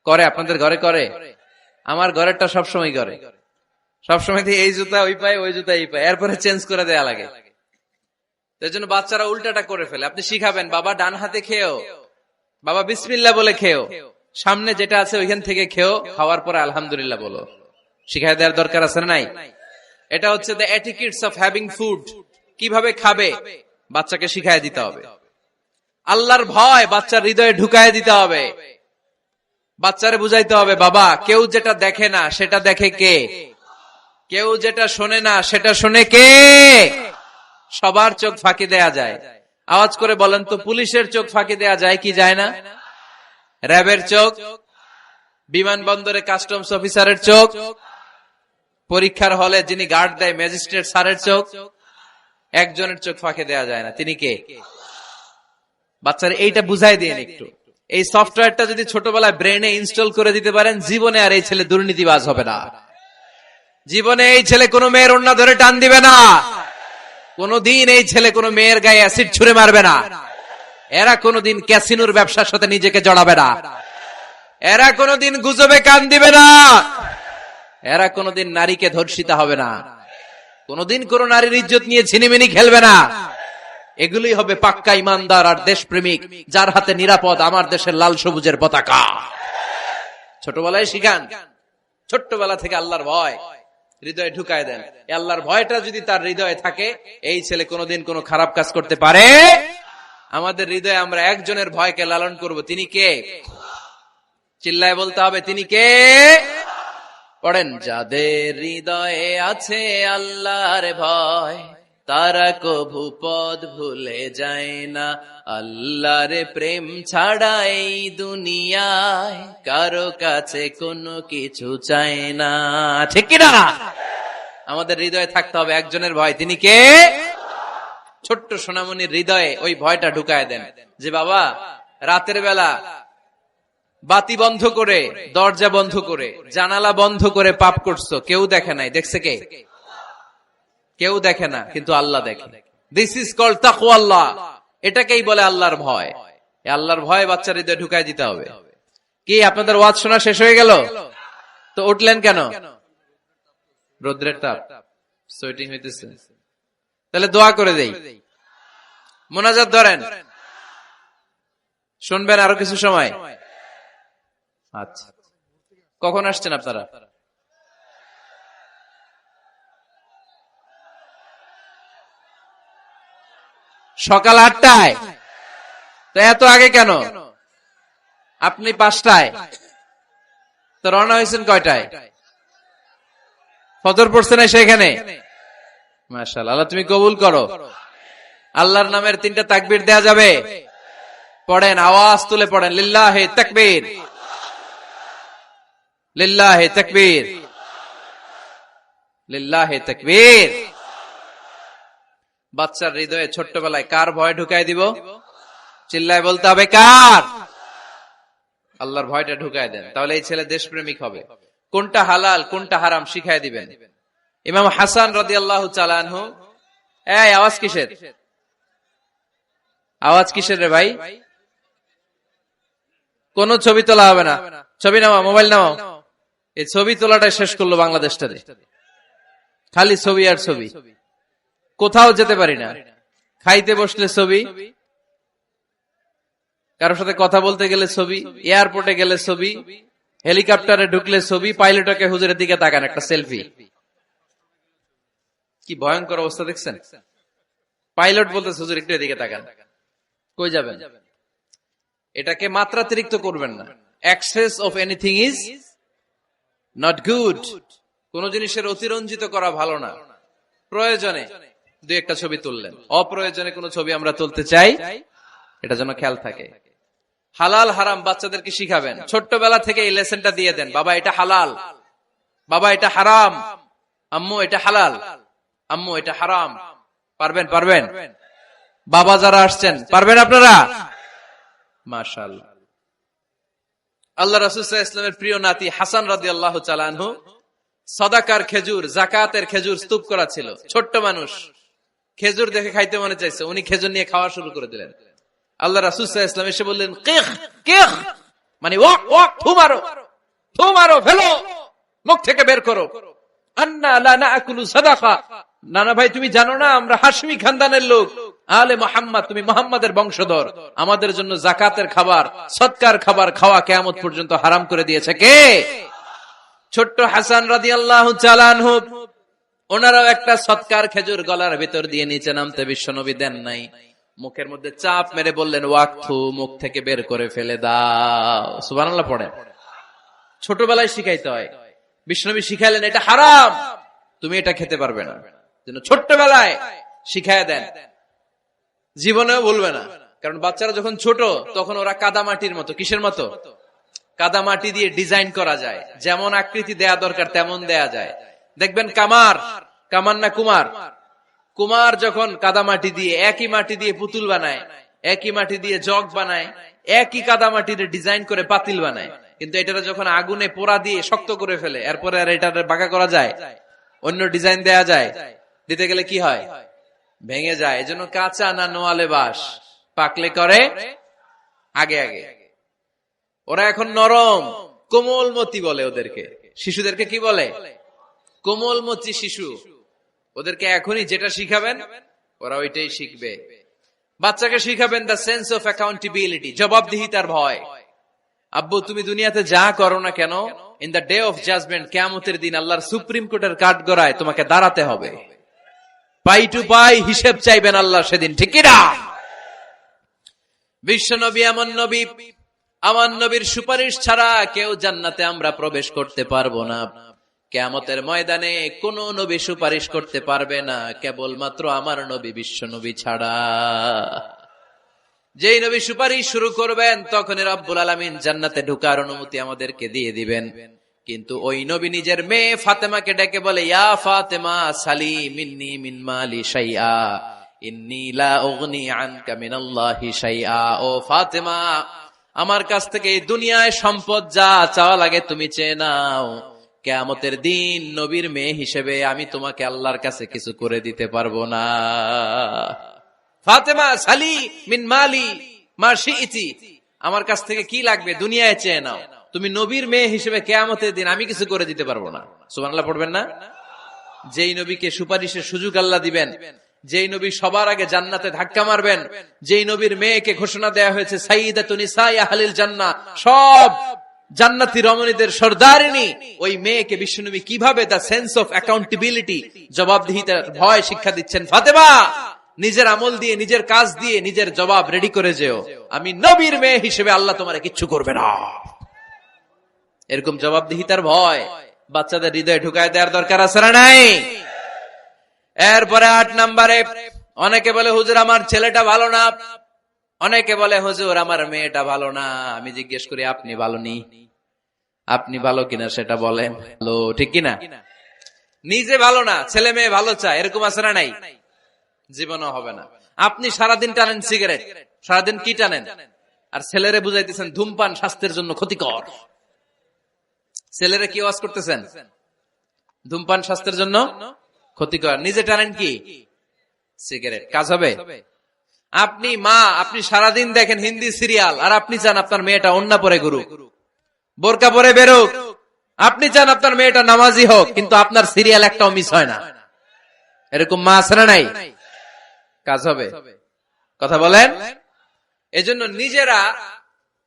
করে। আপনাদের ঘরে করে? আমার ঘরেরটা সবসময় করে, সবসময় এই জুতা ওই পায়ে, ওই জুতা এই পায়ে, এরপরে চেঞ্জ করে দেয়া লাগে। এই জন্য বাচ্চারা উল্টাটা করে ফেলে। আপনি শিখাবেন, বাবা ডান হাতে খেয়েও বাবা বিসমিল্লাহ বলে খেও, সামনে যেটা আছে ওইখান থেকে খেও, খাওয়ার পরে আলহামদুলিল্লাহ বলো। শিখাই দেওয়ার দরকার আছে না নাই? এটা হচ্ছে the etiquettes of having food. কিভাবে খাবে বাচ্চাকে শিখাই দিতে হবে। আল্লাহর ভয় বাচ্চার হৃদয়ে ঢুকায় দিতে হবে। বাচ্চারে বুঝাইতে হবে, বাবা কেউ যেটা দেখে না সেটা দেখে কে? কেউ যেটা শোনে না সেটা শোনে কে? সবার চোখ ফাঁকি দেয়া যায়। আওয়াজ করে বলেন তো, পুলিশের চোখ ফাঁকি দেয়া যায় কি যায় না? র্যাবের চোখ, বিমানবন্দরে কাস্টমস অফিসারের চোখ, পরীক্ষার হলে যিনি গার্ড দেয় ম্যাজিস্ট্রেট স্যারের চোখ, একজনের চোখ ফাঁকি দেয়া যায় না। তিনি কে? বাচ্চারা এইটা বুঝাই দিন একটু। এই সফটওয়্যারটা যদি ছোটবেলায় ব্রেনে ইনস্টল করে দিতে পারেন, জীবনে আর এই ছেলে দুর্নীতিবাজ হবে না। জীবনে এই ছেলে কোনো মেয়ের ওড়না ধরে টান দিবে না। কোনদিন এই ছেলে কোনো মেয়ের গায়ে অ্যাসিড ছুঁড়ে মারবে না। এরা কোনদিন ক্যাসিনোর ব্যবসার সাথে নিজেকে জড়াবে না। এরা কোনদিন গুজবে কান দিবে না। এরা কোনদিন নারীকে ধর্ষিতা হবে না। কোনদিন কোন নারীর ইজ্জত নিয়ে ছিনিমিনি খেলবে না। এগুলোই হবে পাক্কা ইমানদার আর দেশপ্রেমিক, যার হাতে নিরাপদ আমার দেশের লাল সবুজের পতাকা। ছোটবেলায় শিখান, ছোট্টবেলা থেকে আল্লাহর ভয় হৃদয়ে ঢুকায় দেন। আল্লাহর ভয়টা যদি তার হৃদয়ে থাকে, এই ছেলে কোনোদিন কোনো খারাপ কাজ করতে পারে। আমাদের হৃদয়ে আমরা একজনের ভয়কে লালন করব, তিনি কে? চিল্লায় বলতে হবে, তিনি কে? পড়েন, যাদের হৃদয়ে আছে আল্লাহর ভয়, তারা কভু পথ ভুলে যায় না। আল্লাহর প্রেম ছাড়া এই দুনিয়ায় কারো কাছে কোনো কিছু চায় না। ঠিক কিনা? আমাদের হৃদয়ে থাকতে হবে একজনের ভয়, তিনি কে? ছোট্ট সোনামণির হৃদয়ে ওই ভয়টা ঢুকায় দেন যে বাবা রাতের বেলা বাতি বন্ধ করে, দরজা বন্ধ করে, জানালা বন্ধ করে পাপ করছো, কেউ দেখে নাই। দেখছে কে? কেউ দেখে না, কিন্তু আল্লাহ দেখে। দিস ইজ কল্ড তাকওয়াল্লাহ। এটাকেই বলে আল্লাহর ভয়। এই আল্লাহর ভয় বাচ্চার হৃদয়ে ঢুকায় দিতে হবে। কি আপনাদের ওয়াজ শোনা শেষ হয়ে গেল? তো উঠলেন কেন? রৌদ্রের তাপ, সোয়েটিং হইতেছে। তাহলে দোয়া করে দেই, মোনাজাত ধরেন, শুনবেন আরো কিছু সময়। আচ্ছা, কখন আসছেন আপনারা? সকাল 8টায়। তো এত আগে কেন? আপনি 5টায়, তো রওনা হয়েছেন কয়টায়? ফজর পড়ছে না সেখানে? মাশাআল্লাহ, আল্লাহ তুমি কবুল করো। আল্লাহর নামের 3টা তাকবীর দেয়া যাবে? পড়েন, আওয়াজ তুলে পড়েন, লিল্লাহি তাকবীর, লিল্লাহি তাকবীর, লিল্লাহি তাকবীর। বাচ্চার হৃদয়ে ছোট্টবেলায় কার ভয় ঢুকায় দিব? চিল্লায় বলতে হবে, কার? আল্লাহর ভয়টা ঢুকায় দেন, তাহলে এই ছেলে দেশপ্রেমিক হবে। কোনটা হালাল কোনটা হারাম শিখায় দিবেন। ইমাম হাসান রাদিয়াল্লাহু তাআলা আনহু, এই আওয়াজ কিসের? আওয়াজ কিসের রে ভাই? কোন ছবি তোলা হবে না। ছবি নামাও, মোবাইল নামাও। এই ছবি তোলাটা শেষ করলো বাংলাদেশটারে। খালি ছবি আর ছবি, কোথাও যেতে পারি না। খাইতে বসলে ছবি, কারোর সাথে কথা বলতে গেলে ছবি, এয়ারপোর্টে গেলে ছবি, হেলিকপ্টারে ঢুকলে ছবি, পাইলটকে হুজুরের দিকে তাকান, একটা সেলফি। কি ভয়ঙ্কর অবস্থা দেখছেন? পাইলট বলতে হুজুর একটু এদিকে তাকান, কই যাবেন? এটাকে মাত্রাতিরিক্ত করবেন না। Access of anything is not good. কোন জিনিসের অতিরঞ্জিত করা ভালো না। প্রয়োজনে 2-1টা ছবি তুললেন, অপ্রয়োজনে কোন ছবি আমরা তুলতে চাই, এটা যেন খেয়াল থাকে। হালাল হারাম বাচ্চাদেরকে শিখাবেন, ছোট্টবেলা থেকে এই লেসনটা দিয়ে দেন। বাবা এটা হালাল, বাবা এটা হারাম, আম্মু এটা হালাল, আম্মু এটা হারাম। পারবেন? পারবেন? বাবা যারা আসছেন পারবেন আপনারা? মাশাআল্লাহ। আল্লাহ রাসূল সাল্লাল্লাহু আলাইহি ওয়াসাল্লামের প্রিয় নাতি হাসান রাদিয়াল্লাহু তাআলা আনহু সাদাকার খেজুর, যাকাতের খেজুর স্তূপ করা ছিল। ছোট্ট মানুষ, খেজুর দেখে খাইতে মনে চাইছে, উনি খেজুর নিয়ে খাওয়া শুরু করে দিলেন। আল্লাহ রাসূল সাল্লাল্লাহু আলাইহি ওয়াসাল্লাম এসে বললেন, কিখ কিখ, মানে ওয়াক ওয়াক, থু মারো, থু মারো, ফেলো, মুখ থেকে বের করো। আন্না লা নাকুলু সাদাকা, নানা ভাই তুমি জানো না আমরা হাশমি খানদানের লোক, আলে মুহাম্মদ, তুমি মুহাম্মাদের বংশধর, আমাদের জন্য যাকাতের খাবার, সদকার খাবার খাওয়া কিয়ামত পর্যন্ত হারাম করে দিয়েছে কে? ছোট্ট হাসান রাদিয়াল্লাহু তাআলা আনহু, ওনারাও একটা সদকার খেজুর গলার ভিতর দিয়ে নিচে নামতে বিশ্বনবী দেন নাই। মুখের মধ্যে চাপ মেরে বললেন, ওয়াক্থু, মুখ থেকে বের করে ফেলে দাও। সুবহানাল্লাহ পড়ে। ছোটবেলায় শিখাইতে হয়। বিশ্বনবী শিখাইলেন এটা হারাম, তুমি এটা খেতে পারবে না, যেন ছোট্টবেলায় শিখায় দেন, জীবনেও বলবে না। কারণ বাচ্চারা যখন ছোট তখন ওরা কাদামাটির মতো। কিসের মতো? কাদামাটি দিয়ে ডিজাইন করা যায়, যেমন আকৃতি দেয়া দরকার তেমন দেয়া যায়। দেখবেন কামার না কুমার যখন কাদামাটি দিয়ে, একই মাটি দিয়ে পুতুল বানায়, একই মাটি দিয়ে জগ বানায়, একই কাদামাটির ডিজাইন করে পাতিল বানায়, কিন্তু এটা যখন আগুনে পোড়া দিয়ে শক্ত করে ফেলে, এরপরে আর এটা বাঁকা করা যায়? অন্য ডিজাইন দেয়া যায়? দিতে গেলে কি হয়? ভেঙে যায়। এজন্য কাঁচা না নোয়ালে বাস, পাকলে করে আগে আগে। ওরা এখন নরম, কোমলমতি বলে ওদেরকে। শিশুদেরকে কি বলে? কোমলমতি শিশু। ওদেরকে এখনই যেটা শিখাবেন ওরা ওইটাই শিখবে। বাচ্চাকে শিখাবেন দ্য সেন্স অফ অ্যাকাউন্টেবিলিটি, জবাবদিহিতার ভয়। আব্বু, তুমি দুনিয়াতে যা করো না কেন, in the day of judgement, কিয়ামতের দিন আল্লাহর সুপ্রিম কোর্টের কাঠগড়ায় তোমাকে দাঁড়াতে হবে। পাই টু পাই হিসেব চাইবেন আল্লাহ সেদিন, ঠিক কিনা? বিশ্ব নবী এমন নবী, আমার নবীর সুপারিশ ছাড়া কেউ জান্নাতে আমরা প্রবেশ করতে পারবো না। কিয়ামতের ময়দানে কোন নবী সুপারিশ করতে পারবে না, কেবলমাত্র আমার নবী বিশ্ব নবী ছাড়া। যেই নবী সুপারিশ শুরু করবেন তখনই রব্বুল আলামিন জান্নাতে ঢোকার অনুমতি আমাদেরকে দিয়ে দিবেন। কিন্তু ওই নবী নিজের মেয়ে ফাতেমাকে ডেকে বলে, ইয়া ফাতেমা সালি মিন্নি মিন মালি শাইআ ইন্নী লা উগনি আনকা মিনাল্লাহি শাইআ। ও ফাতেমা, আমার কাছ থেকে এই দুনিয়ায় সম্পদ যা চাওয়া লাগে তুমি চেয়ে নাও, কিয়ামতের দিন নবীর মেয়ে হিসেবে আমি তোমাকে আল্লাহর কাছে কিছু করে দিতে পারবো না। ফাতেমা সালি মিন মালি মা শিইতি, আমার কাছ থেকে কি লাগবে দুনিয়ায় চেয়ে নাও, তুমি নবীর মেয়ে হিসেবে কিয়ামতের দিন আমি কিছু করে দিতে পারবো না। সুবহানাল্লাহ পড়বেন না? যেই নবীকে সুপারিশের সুযোগ আল্লাহ দিবেন, যেই নবী সবার আগে জান্নাতে ধাক্কা মারবেন, যেই নবীর মেয়েকে ঘোষণা দেয়া হয়েছে সাইয়্যিদাতুন নিসাই আহলিল জান্নাহ, সব জান্নাতি রমণীদের সর্দারিনী, ওই মেয়েকে বিশ্বনবী কিভাবে দ্য সেন্স অফ অ্যাকাউন্টেবিলিটি, জবাবদিহিতার ভয় শিক্ষা দিচ্ছেন। ফাতেমা, নিজের আমল দিয়ে, নিজের কাজ দিয়ে নিজের জবাব রেডি করে যেও, আমি নবীর মেয়ে হিসেবে আল্লাহ তোমারে কিচ্ছু করবে না। এরকম জবাবদিহিতার ভয় বাচ্চাদের হৃদয়ে ঢুকায় দেওয়ার দরকার আছে না নাই? এরপরে 8 নম্বরে, অনেকে বলে হুজুর আমার ছেলেটা ভালো না, অনেকে বলে হুজুর আমার মেয়েটা ভালো না। আমি জিজ্ঞেস করি আপনি ভালো নি? আপনি ভালো কিনা সেটা বলেন। ভালো, ঠিক কিনা? নিজে ভালো না, ছেলে মেয়ে ভালো চায়, এরকম আছে না নাই? জীবনও হবে না। আপনি সারাদিন টানেন সিগারেট, সারাদিন কি টানেন, আর ছেলেরে বুঝাইতেছেন ধূমপান স্বাস্থ্যের জন্য ক্ষতিকর। ছেলেরে কি ওয়াজ করতেছেন? ধূমপান স্বাস্থ্যের জন্য ক্ষতিকর। নিজে টানেন কি? সিগারেট। কাজ হবে? আপনি মা, আপনি সারাদিন দেখেন হিন্দি সিরিয়াল, আর আপনি চান আপনার মেয়েটা ওন্না পরে ঘুরুক, বোরকা পরে বেরোক। আপনি চান আপনার মেয়েটা নামাজি হোক, কিন্তু আপনার সিরিয়াল একটাও মিস হয় না। এরকম মা আছে না নাই? কাজ হবে? কথা বলেন। এজন্য নিজেরা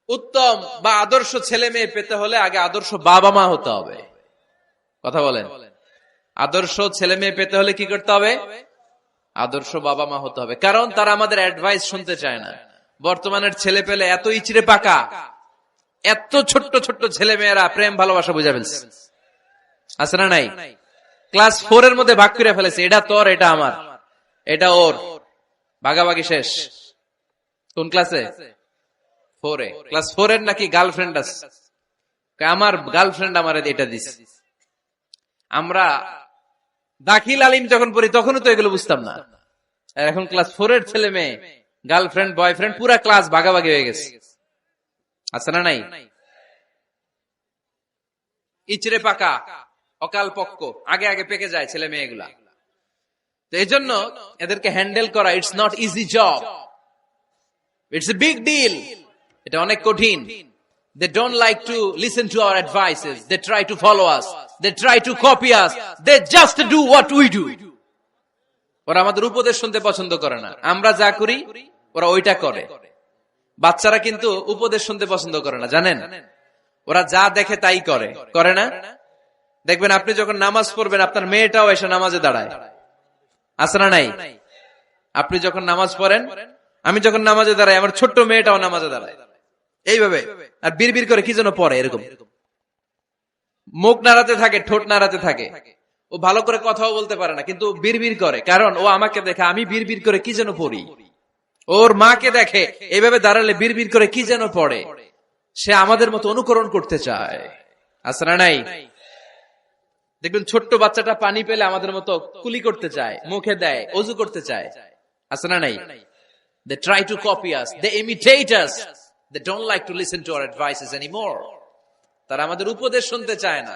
উত্তম বা আদর্শ ছেলে মেয়ে পেতে হলে আগে আদর্শ বাবা মা হতে হবে। কথা বলেন। আদর্শ ছেলে মেয়ে পেতে হলে কি করতে হবে? আদর্শ বাবা মা হতে হবে। কারণ তারা আমাদের অ্যাডভাইস শুনতে চায় না। বর্তমানের ছেলে পেলে এত ইচড়ে পাকা, এত ছোট্ট ছোট্ট ছেলে মেয়েরা প্রেম ভালোবাসা বুঝা ফেলছে, আছে না নাই? ক্লাস 4 এর মধ্যে ভাগ করে ফেলেছে, এটা তোর, এটা আমার, এটা ওর, ভাগাভাগি শেষ। কোন ক্লাসে? 4 এ। ক্লাস 4 এর নাকি গার্লফ্রেন্ড আছে, আমার গার্লফ্রেন্ড আমার এটা দিস। আমরা দাখিল আলিম যখন পড়ি তখনও তো এগুলো বুঝতাম না। এখন ক্লাস 4 এর ছেলে মেয়ে গার্লফ্রেন্ড বয়ফ্রেন্ড পুরা ক্লাস ভাগাভাগি হয়ে গেছে, আছে না নাই? ইচড়ে পাকা, অকাল পক্ক, আগে আগে পেকে যায় ছেলে মেয়েগুলা। তো এই জন্য এদেরকে হ্যান্ডেল করা, it's not easy job, it's a big deal. এটা অনেক কঠিন। They don't like to listen to our advices. They try to follow us. They try to copy us. They just do what we do. ওরা আমাদের উপদেশ শুনতে পছন্দ করে না, আমরা যা করি ওরা ওইটা করে। বাচ্চারা কিন্তু উপদেশ শুনতে পছন্দ করে না, জানেন? ওরা যা দেখে তাই করে, করে না? দেখবেন আপনি যখন নামাজ পড়বেন আপনার মেয়েটাও এসে নামাজে দাঁড়ায়, আছে না নাই? আপনি যখন নামাজ পড়েন, আমি যখন নামাজে দাঁড়াই, আমার ছোট্ট মেয়েটাও নামাজে দাঁড়ায় এইভাবে, আর বিড়বিড় করে কি যেন পড়ে, এরকম মুখ নাড়াতে থাকে, ঠোঁট নাড়াতে থাকে। ও ভালো করে কথাও বলতে পারে না, কিন্তু বিড়বিড় করে, কারণ ও আমাকে দেখে আমি বিড়বিড় করে কি যেন পড়ি। ওর মাকে দেখে এইভাবে দাঁড়ালে বিড়বিড় করে কি যেন পড়ে। সে আমাদের মতো অনুকরণ করতে চায়, আছে না নাই? দেখবেন ছোট্ট বাচ্চাটা পানি পেলে আমাদের মতো কুলি করতে চায়, মুখে দেয়, অজু করতে চায়, আছে না নাই? They try to copy us, they imitate us, they don't like to listen to our advices anymore. তারা আমাদের উপদেশ শুনতে চায় না,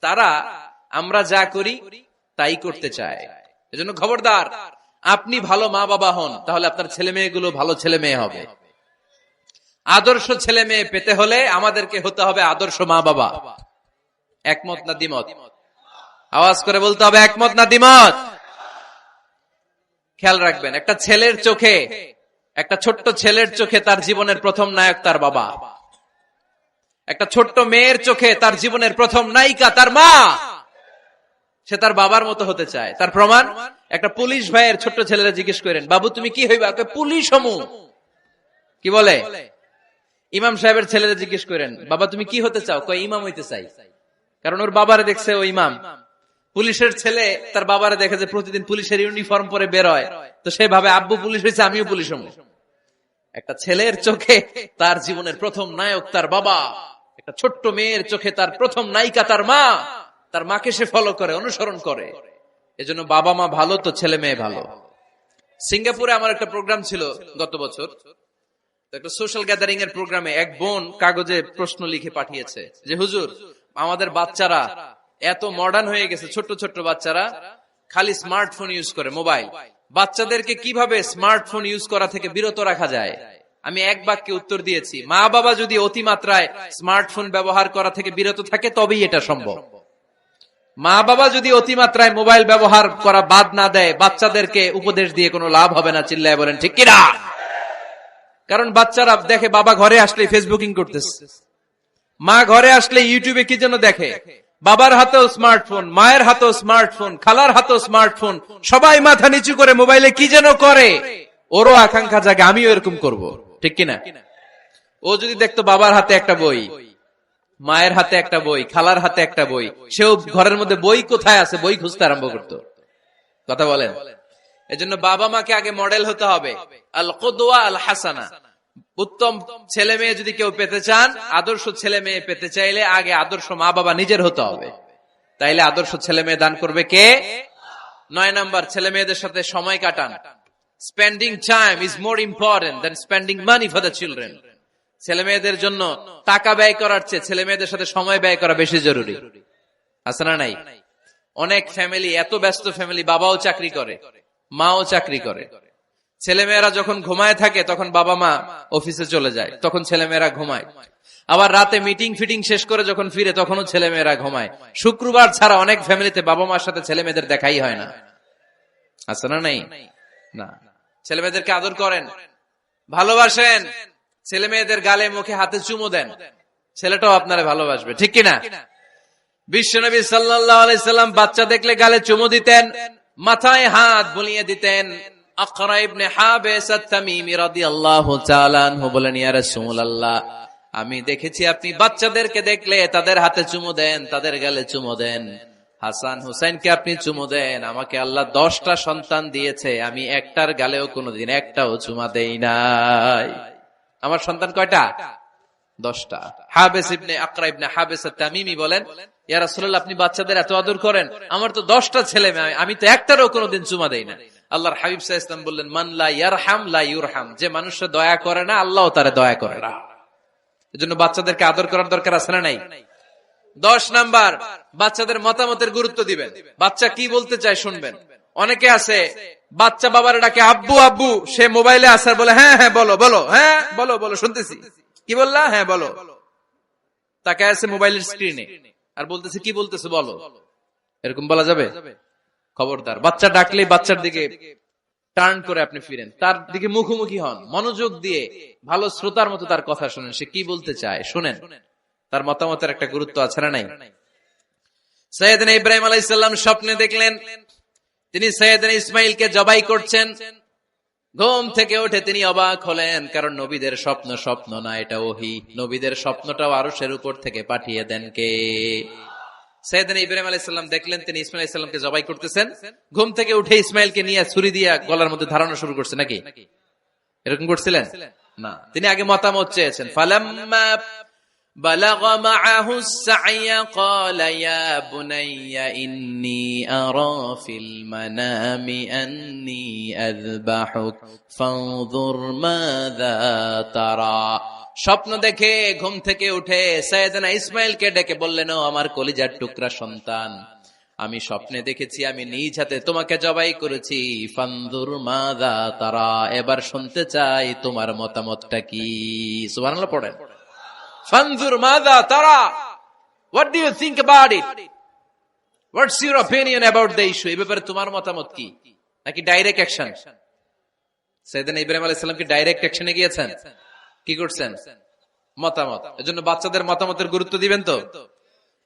তারা আমরা যা করি তাই করতে চায়। এজন্য খবরদার, আপনি ভালো মা বাবা হন, তাহলে আপনার ছেলে মেয়েগুলো ভালো ছেলে মেয়ে হবে। আদর্শ ছেলে মেয়ে পেতে হলে আমাদেরকে হতে হবে আদর্শ মা বাবা। একমত না দ্বিমত? আওয়াজ করে বলতে হবে, একমত না দ্বিমত? খেয়াল রাখবেন, একটা ছেলের চোখে, একটা ছোট্ট ছেলের চোখে তার জীবনের প্রথম নায়ক তার বাবা। একটা ছোট্ট মেয়ের চোখে তার জীবনের প্রথম নায়িকা তার মা। সে তার বাবার মতো হতে চায়। তার প্রমাণ, একটা পুলিশ ভাইয়ের ছোট্ট ছেলেরা জিজ্ঞেস করেন, বাবু তুমি কি হইবা? পুলিশ হমু। কি বলে? ইমাম সাহেবের ছেলেরা জিজ্ঞেস করেন, বাবা তুমি কি হতে চাও? কয় ইমাম হইতে চাই। কারণ ওর বাবারে দেখছে ও ইমাম। পুলিশের ছেলে তার বাবারে দেখে যে প্রতিদিন পুলিশের ইউনিফর্ম পরে বের হয়, তো সে ভাবে আব্বু পুলিশ হয়েছে, আমিও পুলিশ হমু। একটা ছেলের চোখে তার জীবনের প্রথম নায়ক তার বাবা, একটা ছোট্ট মেয়ের চোখে তার প্রথম নায়িকা তার মা। তার মাকে সে ফলো করে, অনুসরণ করে। এজন্য বাবা মা ভালো তো ছেলে মেয়ে ভালো। সিঙ্গাপুরে আমার একটা প্রোগ্রাম ছিল গত বছর, একটা সোশ্যাল গ্যাদারিং এর প্রোগ্রামে এক বোন কাগজে প্রশ্ন লিখে পাঠিয়েছে যে হুজুর, আমাদের বাচ্চারা এত মডার্ন হয়ে গেছে, ছোট্ট ছোট্ট বাচ্চারা খালি স্মার্টফোন ইউজ করে, মোবাইল। বাচ্চাদেরকে কিভাবে স্মার্টফোন ইউজ করা থেকে বিরত রাখা যায়? আমি এক বাক্যে উত্তর দিয়েছি, মা বাবা যদি অতিমাত্রায় স্মার্টফোন ব্যবহার করা থেকে বিরত থাকে তবেই এটা সম্ভব। মা বাবা যদি অতিমাত্রায় মোবাইল ব্যবহার করা বাদ না দেয়, বাচ্চাদেরকে উপদেশ দিয়ে কোনো লাভ হবে না। চিল্লায় বলেন ঠিক কিনা? কারণ বাচ্চারা দেখে বাবা ঘরে আসলে ফেসবুকিং করতেছে, মা ঘরে আসলে ইউটিউবে কি যেন দেখে, বাবার হাতেও স্মার্টফোন, মায়ের হাতেও স্মার্টফোন, খালার হাতেও স্মার্টফোন, সবাই মাথা নিচু করে মোবাইলে কি যেন করে। ওরও আকাঙ্ক্ষা জাগে আমিও এরকম করব, ঠিক কিনা? ও যদি দেখতো বাবার হাতে একটা বই, মায়ের হাতে একটা বই, খালার হাতে একটা বই, সেও ঘরের মধ্যে বই কোথায় আছে বই খুঁজতে আরম্ভ করতো। কথা বলেন? এজন্য বাবা মাকে আগে মডেল হতে হবে, আল কুদওয়া আল হাসানা। উত্তম ছেলে মেয়ে যদি কেউ পেতে চান, আদর্শ ছেলে মেয়ে পেতে চাইলে আগে আদর্শ মা বাবা নিজের হতে হবে। তাইলে আদর্শ ছেলে মেয়ে দান করবে কে? 9 নাম্বার, ছেলে মেয়েদের সাথে সময় কাটান। Spending time is more important than spending money for the children. ছেলে মেয়েদের জন্য টাকা ব্যয় করার চেয়ে ছেলে মেয়েদের সাথে সময় ব্যয় করা বেশি জরুরি, আছে না নাই? অনেক ফ্যামিলি, এত ব্যস্ত ফ্যামিলি, বাবাও চাকরি করে, মাও চাকরি করে। ছেলেমেয়েরা যখন ঘুমায় থাকে তখন বাবা মা অফিসে চলে যায়, তখন ছেলেমেয়েরা ঘুমায়। আবার রাতে মিটিং ফিটিং শেষ করে যখন ফিরে তখনও ছেলেমেয়েরা ঘুমায়। শুক্রবার ছাড়া অনেক ফ্যামিলিতে বাবা মার সাথে ছেলে মেয়েদের দেখাই হয় না, আছে না নাই? না। ছেলে মেয়েদেরকে আদর করেন, ভালোবাসেন, ছেলে মেয়েদের গালে মুখে হাতে চুমু দেন, ছেলেটাও আপনারে ভালোবাসবে, ঠিক কিনা? বিশ্বনবী সাল্লাল্লাহু আলাইহি সাল্লাম বাচ্চা দেখলে গালে চুমু দিতেন, মাথায় হাত বুলিয়ে দিতেন। আকরা ইবনে হাবিস আত-তামিমি রাদিয়াল্লাহু তাআলা আনহু বলেন, ইয়া রাসূলুল্লাহ, আমি দেখেছি আপনি বাচ্চাদেরকে দেখলে তাদের হাতে চুমু দেন, তাদের গালে চুমু দেন। হাসান হুসাইনকে আপনি চুমু দেন। আমাকে আল্লাহ 10টা সন্তান দিয়েছে, আমি একটার গালেও কোনোদিন একটাও চুমা দেই নাই। আমার সন্তান কয়টা? 10টা। হাবিস ইবনে আকরা ইবনে হাবিস আত-তামিমি বলেন, ইয়া রাসূলুল্লাহ, আপনি বাচ্চাদের এত আদর করেন, আমার তো 10টা ছেলে মেয়ে, আমি তো একটারও কোনোদিন চুমা দেই না। আল্লাহর হাবিব সাল্লাল্লাহু আলাইহি ওয়াসাল্লাম বললেন, মান লা ইয়ারহাম লা ইউরহাম। যে মানুষে দয়া করে না, আল্লাহও তারে দয়া করে না। এজন্য বাচ্চাদেরকে আদর করার দরকার আছে না নাই? 10 নাম্বার, বাচ্চাদের মতামতের গুরুত্ব দিবেন। বাচ্চা কি বলতে চায় শুনবেন। অনেকে আছে বাচ্চা বাবার ডাকে আব্বু আব্বু, সে মোবাইলে আসার বলে হ্যাঁ হ্যাঁ বলো বলো, হ্যাঁ বলো বলো শুনতেছি, কি বললা, হ্যাঁ বলো। তাকে আছে মোবাইলের স্ক্রিনে আর বলতেছে কি বলতেছে বলো, এরকম বলা যাবে? খবরদার, বাচ্চা ডাকলে বাচ্চার দিকে টার্ন করে আপনি ফিরেন, তার দিকে মুখোমুখি হন, মনোযোগ দিয়ে ভালো শ্রোতার মতো তার কথা শুনেন, সে কি বলতে চায় শুনেন, তার মতামতের একটা গুরুত্ব আছে না নাই? সাইয়েদনা ইব্রাহিম আলাইহিস সালাম স্বপ্নে দেখলেন তিনি সাইয়েদনা ইসমাইলকে জবাই করছেন। ঘুম থেকে উঠে তিনি অবাক হলেন, কারণ নবীদের স্বপ্ন স্বপ্ন না, এটা ওহী। নবীদের স্বপ্নটাও আরশের উপর থেকে পাঠিয়ে দেন কে? সাইয়েদনা ইব্রাহিম আলাইহিস সালাম দেখলেন তিনি ইসমাইল আলাইহিস সালামকে জবাই করতেছেন। ঘুম থেকে উঠে ইসমাইলকে নিয়ে ছুরি দিয়ে গলার মধ্যে ধারানো শুরু করছে নাকি? এরকম করছিলেন না, তিনি আগে মতামত চেয়েছেন। ফালাম্মা بلغ معه السعي قال يا بني إني أرى في المنام أني أذبحك فانظر ماذا ترى। স্বপ্ন দেখে ঘুম থেকে উঠে সাইয়েদনা ইসমাইলকে ডেকে বললেন, ও আমার কলিজার টুকরা সন্তান, আমি স্বপ্নে দেখেছি আমি নিজ হাতে তোমাকে জবাই করেছি। ফানজুর মাযা তারা, এবার শুনতে চাই তোমার মতামতটা কি। সুবহানাল্লাহ পড়েন। ফানজুর মাযা তারা, what do you think about it? What's your opinion about the issue? এই ব্যাপারে তোমার মতামত কি? নাকি ডাইরেক্ট অ্যাকশন? সাইয়েদনা ইব্রাহিম আলাইহিস সালাম কি ডাইরেক্ট অ্যাকশনে গিয়েছেন? কি করছেন? মতামত। এজন্য বাচ্চাদের মতামতের গুরুত্ব দিবেন তো।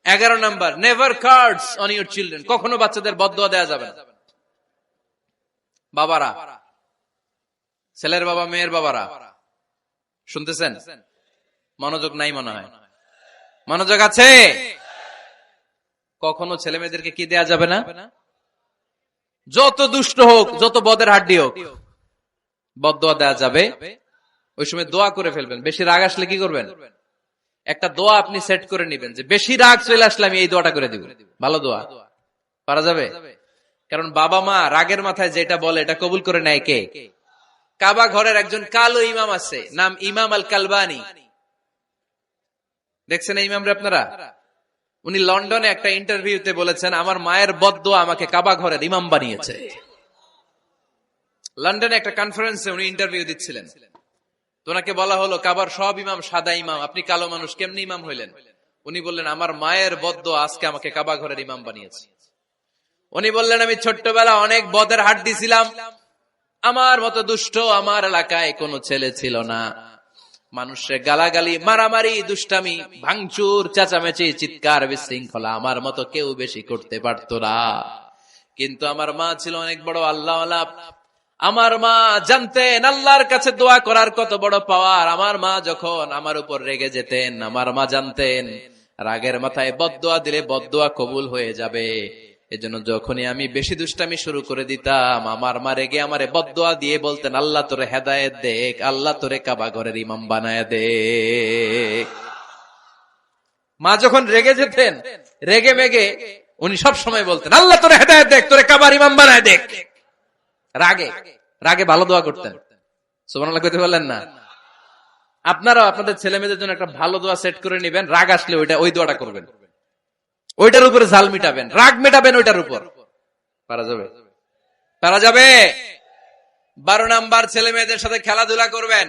11 number, never cards on your children. কখনো বাচ্চাদের বদদুয়া দেয়া যাবে না। বাবারা, ছেলের বাবা মেয়ের বাবারা শুনতেছেন? মনোযোগ নাই মনে হয়। মনোযোগ আছে? কখনো ছেলে মেয়েদেরকে কি দেয়া যাবে না? যত দুষ্ট হোক, যত বদের হাড্ডি হোক, বদদুয়া দেয়া যাবে। ওই সময় দোয়া করে ফেলবেন। বেশি রাগ আসলে কি করবেন? একটা দোয়া আপনি সেট করে নেবেন যে বেশি রাগ চলে আসলে আমি এই দোয়াটা করে দিব। ভালো দোয়া পারা যাবে? কারণ বাবা মা রাগের মাথায় যেটা বলে এটা কবুল করে নেয় কে? কাবা ঘরের একজন কালো ইমাম আছে, নাম ইমাম আল কালবানি। দেখছেন এই ইমামরে আপনারা? উনি লন্ডনে একটা ইন্টারভিউতে বলেছেন, আমার মায়ের বদদোয়া আমাকে কাবা ঘরের ইমাম বানিয়েছে। লন্ডনে একটা কনফারেন্সে উনি ইন্টারভিউ দিচ্ছিলেন। ওনাকে বলা হলো, কাবার সব ইমাম সাদা ইমাম, আপনি কালো মানুষ, কেমনি ইমাম হইলেন? উনি বললেন, আমার মায়ের বদদোয়া আজকে আমাকে কাবা ঘরের ইমাম বানিয়েছে। উনি বললেন, আমি ছোট্টবেলা অনেক বদের হাড্ডি ছিলাম, আমার মতো দুষ্ট আমার এলাকায় কোনো ছেলে ছিল না। মানুষের গালাগালি, মারামারি, দুষ্টামি, ভাঙচুর, চেঁচামেচি, চিৎকার, বিশৃঙ্খলা আমার মতো কেউ বেশি করতে পারতো না। কিন্তু আমার মা ছিল অনেক বড় আল্লাহওয়ালা। আমার মা জানতেন আল্লাহর কাছে দোয়া করার কত বড় পাওয়ার। আমার মা যখন আমার উপর রেগে যেতেন, আমার মা জানতেন রাগের মাথায় বদদোয়া দিলে বদদোয়া কবুল হয়ে যাবে। এজন্য যখনই আমি বেশি দুষ্টামি শুরু করে দিতাম, আমার মা রেগে আমারে বদদোয়া দিয়ে বলতেন, আল্লাহ তোরে হেদায়েত দেখ, আল্লাহ তোরে কাবা ঘরের ইমাম বানায় দে। মা যখন রেগে যেতেন, রেগে মেগে উনি সব সময় বলতেন, আল্লাহ তোরে হেদায়েত দেখ, তোরে কাবার ইমাম বানায় দেখ। রাগে রাগে ভালো দোয়া করতেন। সুবহানাল্লাহ কইতে বললেন না? আপনারাও আপনাদের ছেলে মেয়েদের জন্য একটা ভালো দোয়া সেট করে নেবেন। রাগ আসলে ওই দোয়াটা করবেন, ওইটার উপরে ঝাল মিটাবেন, রাগ মেটাবেন ওইটার উপর। পারা যাবে? পারা যাবে? 12 নাম্বার, ছেলে মেয়েদের সাথে খেলাধুলা করবেন।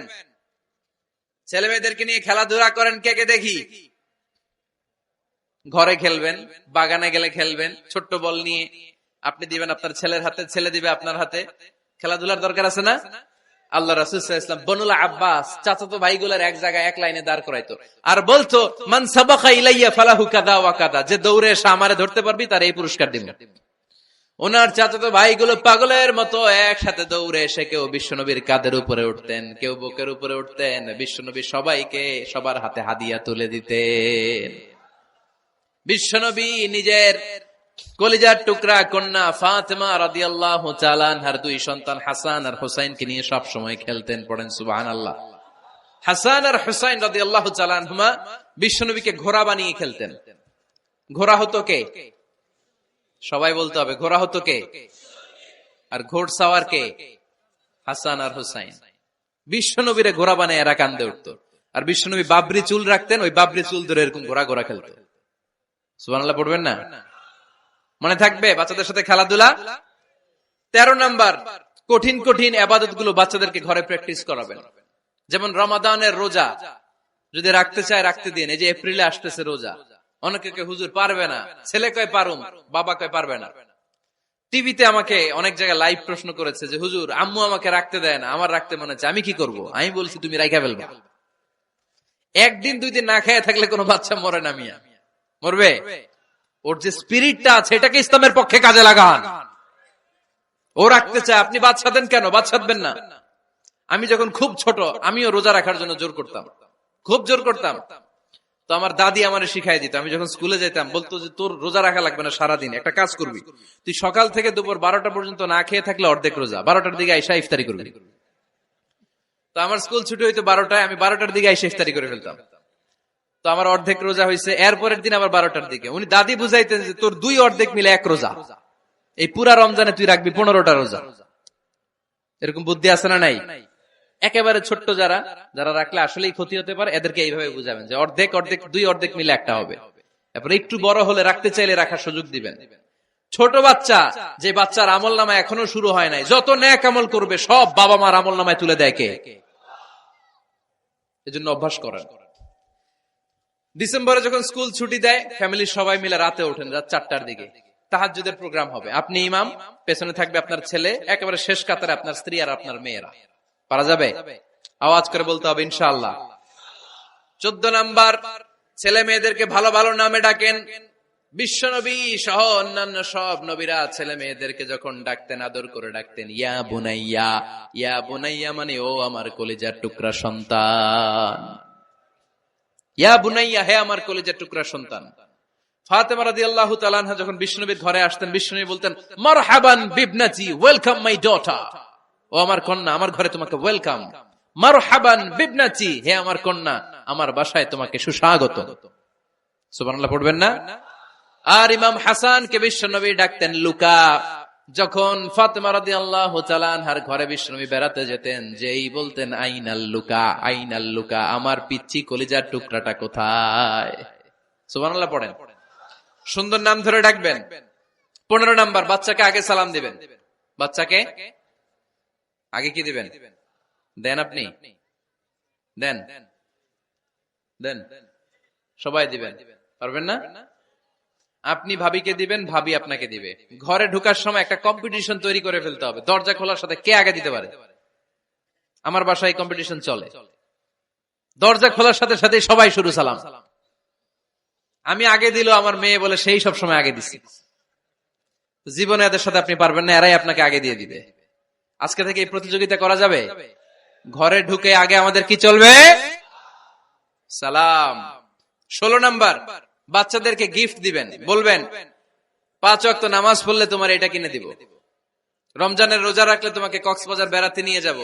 ছেলে মেয়েদেরকে নিয়ে খেলাধুলা করেন কে কে দেখি? ঘরে খেলবেন, বাগানে গেলে খেলবেন, ছোট্ট বল নিয়ে আপনি দিবেন আপনার ছেলের হাতে, ছেলে দিবে আপনার হাতে। খেলাধুলার দরকার আছে না? আল্লাহ রাসূল সাল্লাল্লাহু আলাইহি ওয়াসাল্লাম বনুল আব্বাস চাচাতো ভাইগুলোর এক জায়গায় এক লাইনে দাঁড় করাইতো, আর বলতো, মান সাবাকা ইলাইয়া ফালাহু কাদা ওয়া কাদা, যে দৌড়ে এসে আমারে ধরতে পারবি তার এই পুরস্কার দিব। ওনার চাচাতো ভাইগুলো পাগলের মতো একসাথে দৌড়ে এসে কেউ বিশ্বনবীর কাঁধের উপরে উঠতেন, কেউ বুকের উপরে উঠতেন। বিশ্বনবী সবাইকে সবার হাতে হাদিয়া তুলে দিতেন। বিশ্বনবী নিজের কলিজার টুকরা কন্যা ফাতেমা রাদিয়াল্লাহু তাআলা আনহার 2 সন্তান হাসান আর হুসাইনকে নিয়ে সব সময় খেলতেন। পড়েন সুবহানাল্লাহ। হাসান আর হুসাইন রাদিয়াল্লাহু তাআলা আনহুমা বিশ্বনবীকে ঘোড়া বানিয়ে খেলতেন। ঘোড়া হতো কে? সবাই বলতে হবে, ঘোড়া হতো কে? আর ঘোড়সাওয়ার কে? হাসান আর হুসাইন। বিশ্বনবীরে ঘোড়া বানিয়ে এরা কান্দে উঠতো। আর বিশ্বনবী বাবরি চুল রাখতেন, ওই বাবরি চুল ধরে এরকম ঘোড়া ঘোড়া খেলতেন। সুবহানাল্লাহ পড়বেন না? মনে থাকবে বাচ্চাদের সাথে খেলাধুলা। 13 নাম্বার, কঠিন কঠিন ইবাদত গুলো বাচ্চাদেরকে ঘরে প্র্যাকটিস করাবেন। যেমন রমাদানের রোজা যদি রাখতে চায় রাখতে দিন। এই যে এপ্রিলে আসতেছে রোজা, অনেকে হুজুর পারবে না, ছেলে কয় পারুম, বাবা কয় পারবে না। টিভিতে আমাকে অনেক জায়গায় লাইভ প্রশ্ন করেছে যে হুজুর আম্মু আমাকে রাখতে দেয় না, আমার রাখতে মনে হচ্ছে, আমি কি করব? আমি বলছি তুমি রাইখা ফেলবা। একদিন দুই দিন না খেয়ে থাকলে কোনো বাচ্চা মরে না মিয়া, মরবে? ওর যে স্পিরিটটা আছে এটাকে ইসলামের পক্ষে কাজে লাগান। ও রাখতে চায়, আপনি বাচ্চা দেন কেন? বাচ্চা দেবেন না। আমি যখন খুব ছোট আমিও রোজা রাখার জন্য জোর করতাম, খুব জোর করতাম। তো আমার দাদি আমারে শিখাই দিত, আমি যখন স্কুলে যেতাম বলতো যে তোর রোজা রাখা লাগবে না, সারাদিন একটা কাজ করবি, তুই সকাল থেকে দুপুর 12টা পর্যন্ত না খেয়ে থাকলে অর্ধেক রোজা, 12টার দিকে আইসা ইফতারি করবি। তো আমার স্কুল ছুটি হইতো 12টায়, আমি 12টার দিকে আইসা ইফতারি করে ফেলতাম। তো আমার অর্ধেক রোজা হয়েছে। এরপরের দিন আবার 12টার দিকে উনি দাদি বুঝাইতেন যে তোর দুই অর্ধেক মিলে এক রোজা, এই পুরা রমজানে তুই রাখবি 15টা রোজা। এরকম বুদ্ধি আছে না নাই? একেবারে ছোট্ট যারা যারা রাখলে আসলেই ক্ষতি হতে পারে, এদেরকে এইভাবে বুঝাবেন যে অর্ধেক অর্ধেক, দুই অর্ধেক মিলে একটা হবে। তারপরে একটু বড় হলে রাখতে চাইলে রাখার সুযোগ দিবেন। ছোট বাচ্চা, যে বাচ্চার আমল নামা এখনো শুরু হয় নাই, যত ন্যাক আমল করবে সব বাবা মার আমল নামায় তুলে দেয় কে? এজন্য অভ্যাস করেন। ডিসেম্বরে যখন স্কুল ছুটি দেয়, ফ্যামিলির সবাই মিলে রাতে ওঠেন, রাত 4টার দিকে তাহাজ্জুদের প্রোগ্রাম হবে। আপনি ইমাম, পেছনে থাকবে আপনার ছেলে, একেবারে শেষ কাতারে আপনার স্ত্রী আর আপনার মেয়েরা। পারা যাবে? আওয়াজ করে বলতে হবে ইনশাআল্লাহ। 14 নাম্বার, ছেলে মেয়েদেরকে ভালো ভালো নামে ডাকেন। বিশ্বনবী সহ অন্যান্য সব নবীরা ছেলে মেয়েদেরকে যখন ডাকতেন আদর করে ডাকতেন ইয়া বুনাইয়া। ইয়া বুনাইয়া মানে ও আমার কলিজার টুকরা সন্তান। ইয়া বুনাইয়া, হে আমার কলিজার টুকরা সন্তান। ফাতেমা রাদিয়াল্লাহু তাআলা আনহা যখন বিশ্বনবীর ঘরে আসতেন, বিশ্বনবী বলতেন মারহাবান বিবনাতি, ওয়েলকাম মাই ডটার। ও আমার কন্যা, আমার ঘরে তোমাকে ওয়েলকাম। মারহাবান বিবনাতি, হে আমার কন্যা, আমার বাসায় তোমাকে সুস্বাগত। সুবহানাল্লাহ পড়বেন না? আর ইমাম হাসানকে বিশ্বনবী ডাকতেন লুকা। যখন ফাতেমা রাদিয়াল্লাহু তাআলা আনহার ঘরে বিশ্বনবী বেড়াতে যেতেন, যেই বলতেন আইনাল লুকা, আইনাল লুকা, আমার পিচ্চি কলিজার টুকরাটা কোথায়? সুবহানাল্লাহ পড়েন। সুন্দর নাম ধরে ডাকবেন। 15 নাম্বার, বাচ্চাকে আগে সালাম দিবেন। বাচ্চাকে আগে কি দিবেন? দেন আপনি? দেন দেন সবাই দিবেন, পারবেন না? আপনি ভাবিকে দিবেন, ভাবি আপনাকে দিবে। ঘরে ঢোকার সময় একটা কম্পিটিশন তৈরি করে ফেলতে হবে, দরজা খোলার সাথে কে আগে দিতে পারে। আমার বাসায় কম্পিটিশন চলে, দরজা খোলার সাথে সাথে সবাই শুরু সালাম। আমি আগে দিল আমার মেয়ে বলে সেই সব সময় আগে দিছি। জীবনে এদের সাথে আপনি পারবেন না, এরাই আপনাকে আগে দিয়ে দিবে। আজকে থেকে এই প্রতিযোগিতা করা যাবে। ঘরে ঢুকে আগে আমাদের কি চলবে? সালাম। 16 নাম্বার, বাচ্চাদেরকে গিফট দিবেন। বলবেন 5 ওয়াক্ত নামাজ পড়লে তোমার এটা কিনে দিব, রমজানের রোজা রাখলে তোমাকে কক্সবাজার বেড়াতে নিয়ে যাব,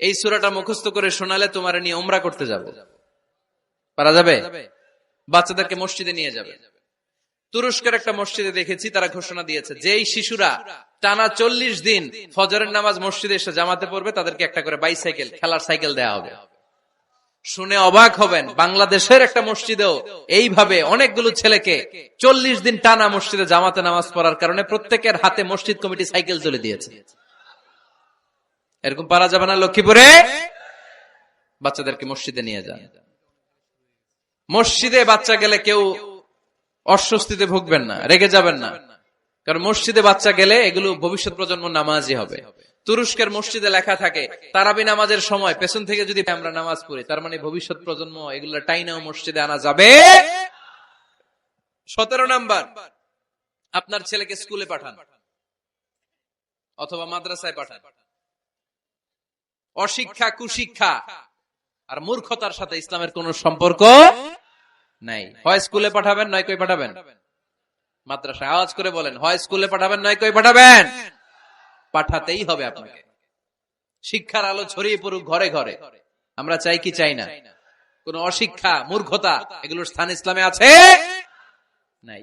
এই সূরাটা মুখস্থ করে শোনালে তোমার নিয়ে উমরা করতে যাব। পারা যাবে? বাচ্চাদেরকে মসজিদে নিয়ে যাবে। তুরস্কের একটা মসজিদে দেখেছি, তারা ঘোষণা দিয়েছে যেই শিশুরা টানা 40 দিন ফজরের নামাজ মসজিদে এসে জামাতে পড়বে, তাদেরকে একটা করে বাইসাইকেল, খেলার সাইকেল দেওয়া হবে। শুনে অবাক হবেন, বাংলাদেশের একটা মসজিদেও এইভাবে অনেকগুলো ছেলেকে 40 দিন টানা মসজিদে জামাতে নামাজ পড়ার কারণে প্রত্যেকের হাতে মসজিদ কমিটি সাইকেল তুলে দিয়েছে। এরকম পারা যাবে না? লক্ষ্মীপুরে বাচ্চাদেরকে মসজিদে নিয়ে যান। মসজিদে বাচ্চা গেলে কেউ অস্বস্তিতে ভুগবেন না, রেগে যাবেন না, কারণ মসজিদে বাচ্চা গেলে এগুলো ভবিষ্যৎ প্রজন্ম নামাজি হবে। তুরস্কের মসজিদে লেখা থাকে তারাবি নামাজের সময় পেছন থেকে যদি আমরা নামাজ পড়ি, তার মানে ভবিষ্যৎ প্রজন্ম এগুলো টাইনাও মসজিদে আনা যাবে। 17 নাম্বার, আপনার ছেলেকে স্কুলে পাঠান অথবা মাদ্রাসায় পাঠান। অশিক্ষা, কুশিক্ষা আর মূর্খতার সাথে ইসলামের কোন সম্পর্ক নাই। হয় স্কুলে পাঠাবেন, নয় কই পাঠাবেন মাদ্রাসায়। আওয়াজ করে বলেন, হয় স্কুলে পাঠাবেন, নয় কই পাঠাবেন। পাঠাতেই হবে আপনাকে। শিক্ষার আলো ছড়িয়ে পড়ুক ঘরে ঘরে, আমরা চাই কি চাই না? কোন অশিক্ষা, মূর্খতা এগুলোর স্থান ইসলামে আছে নাই।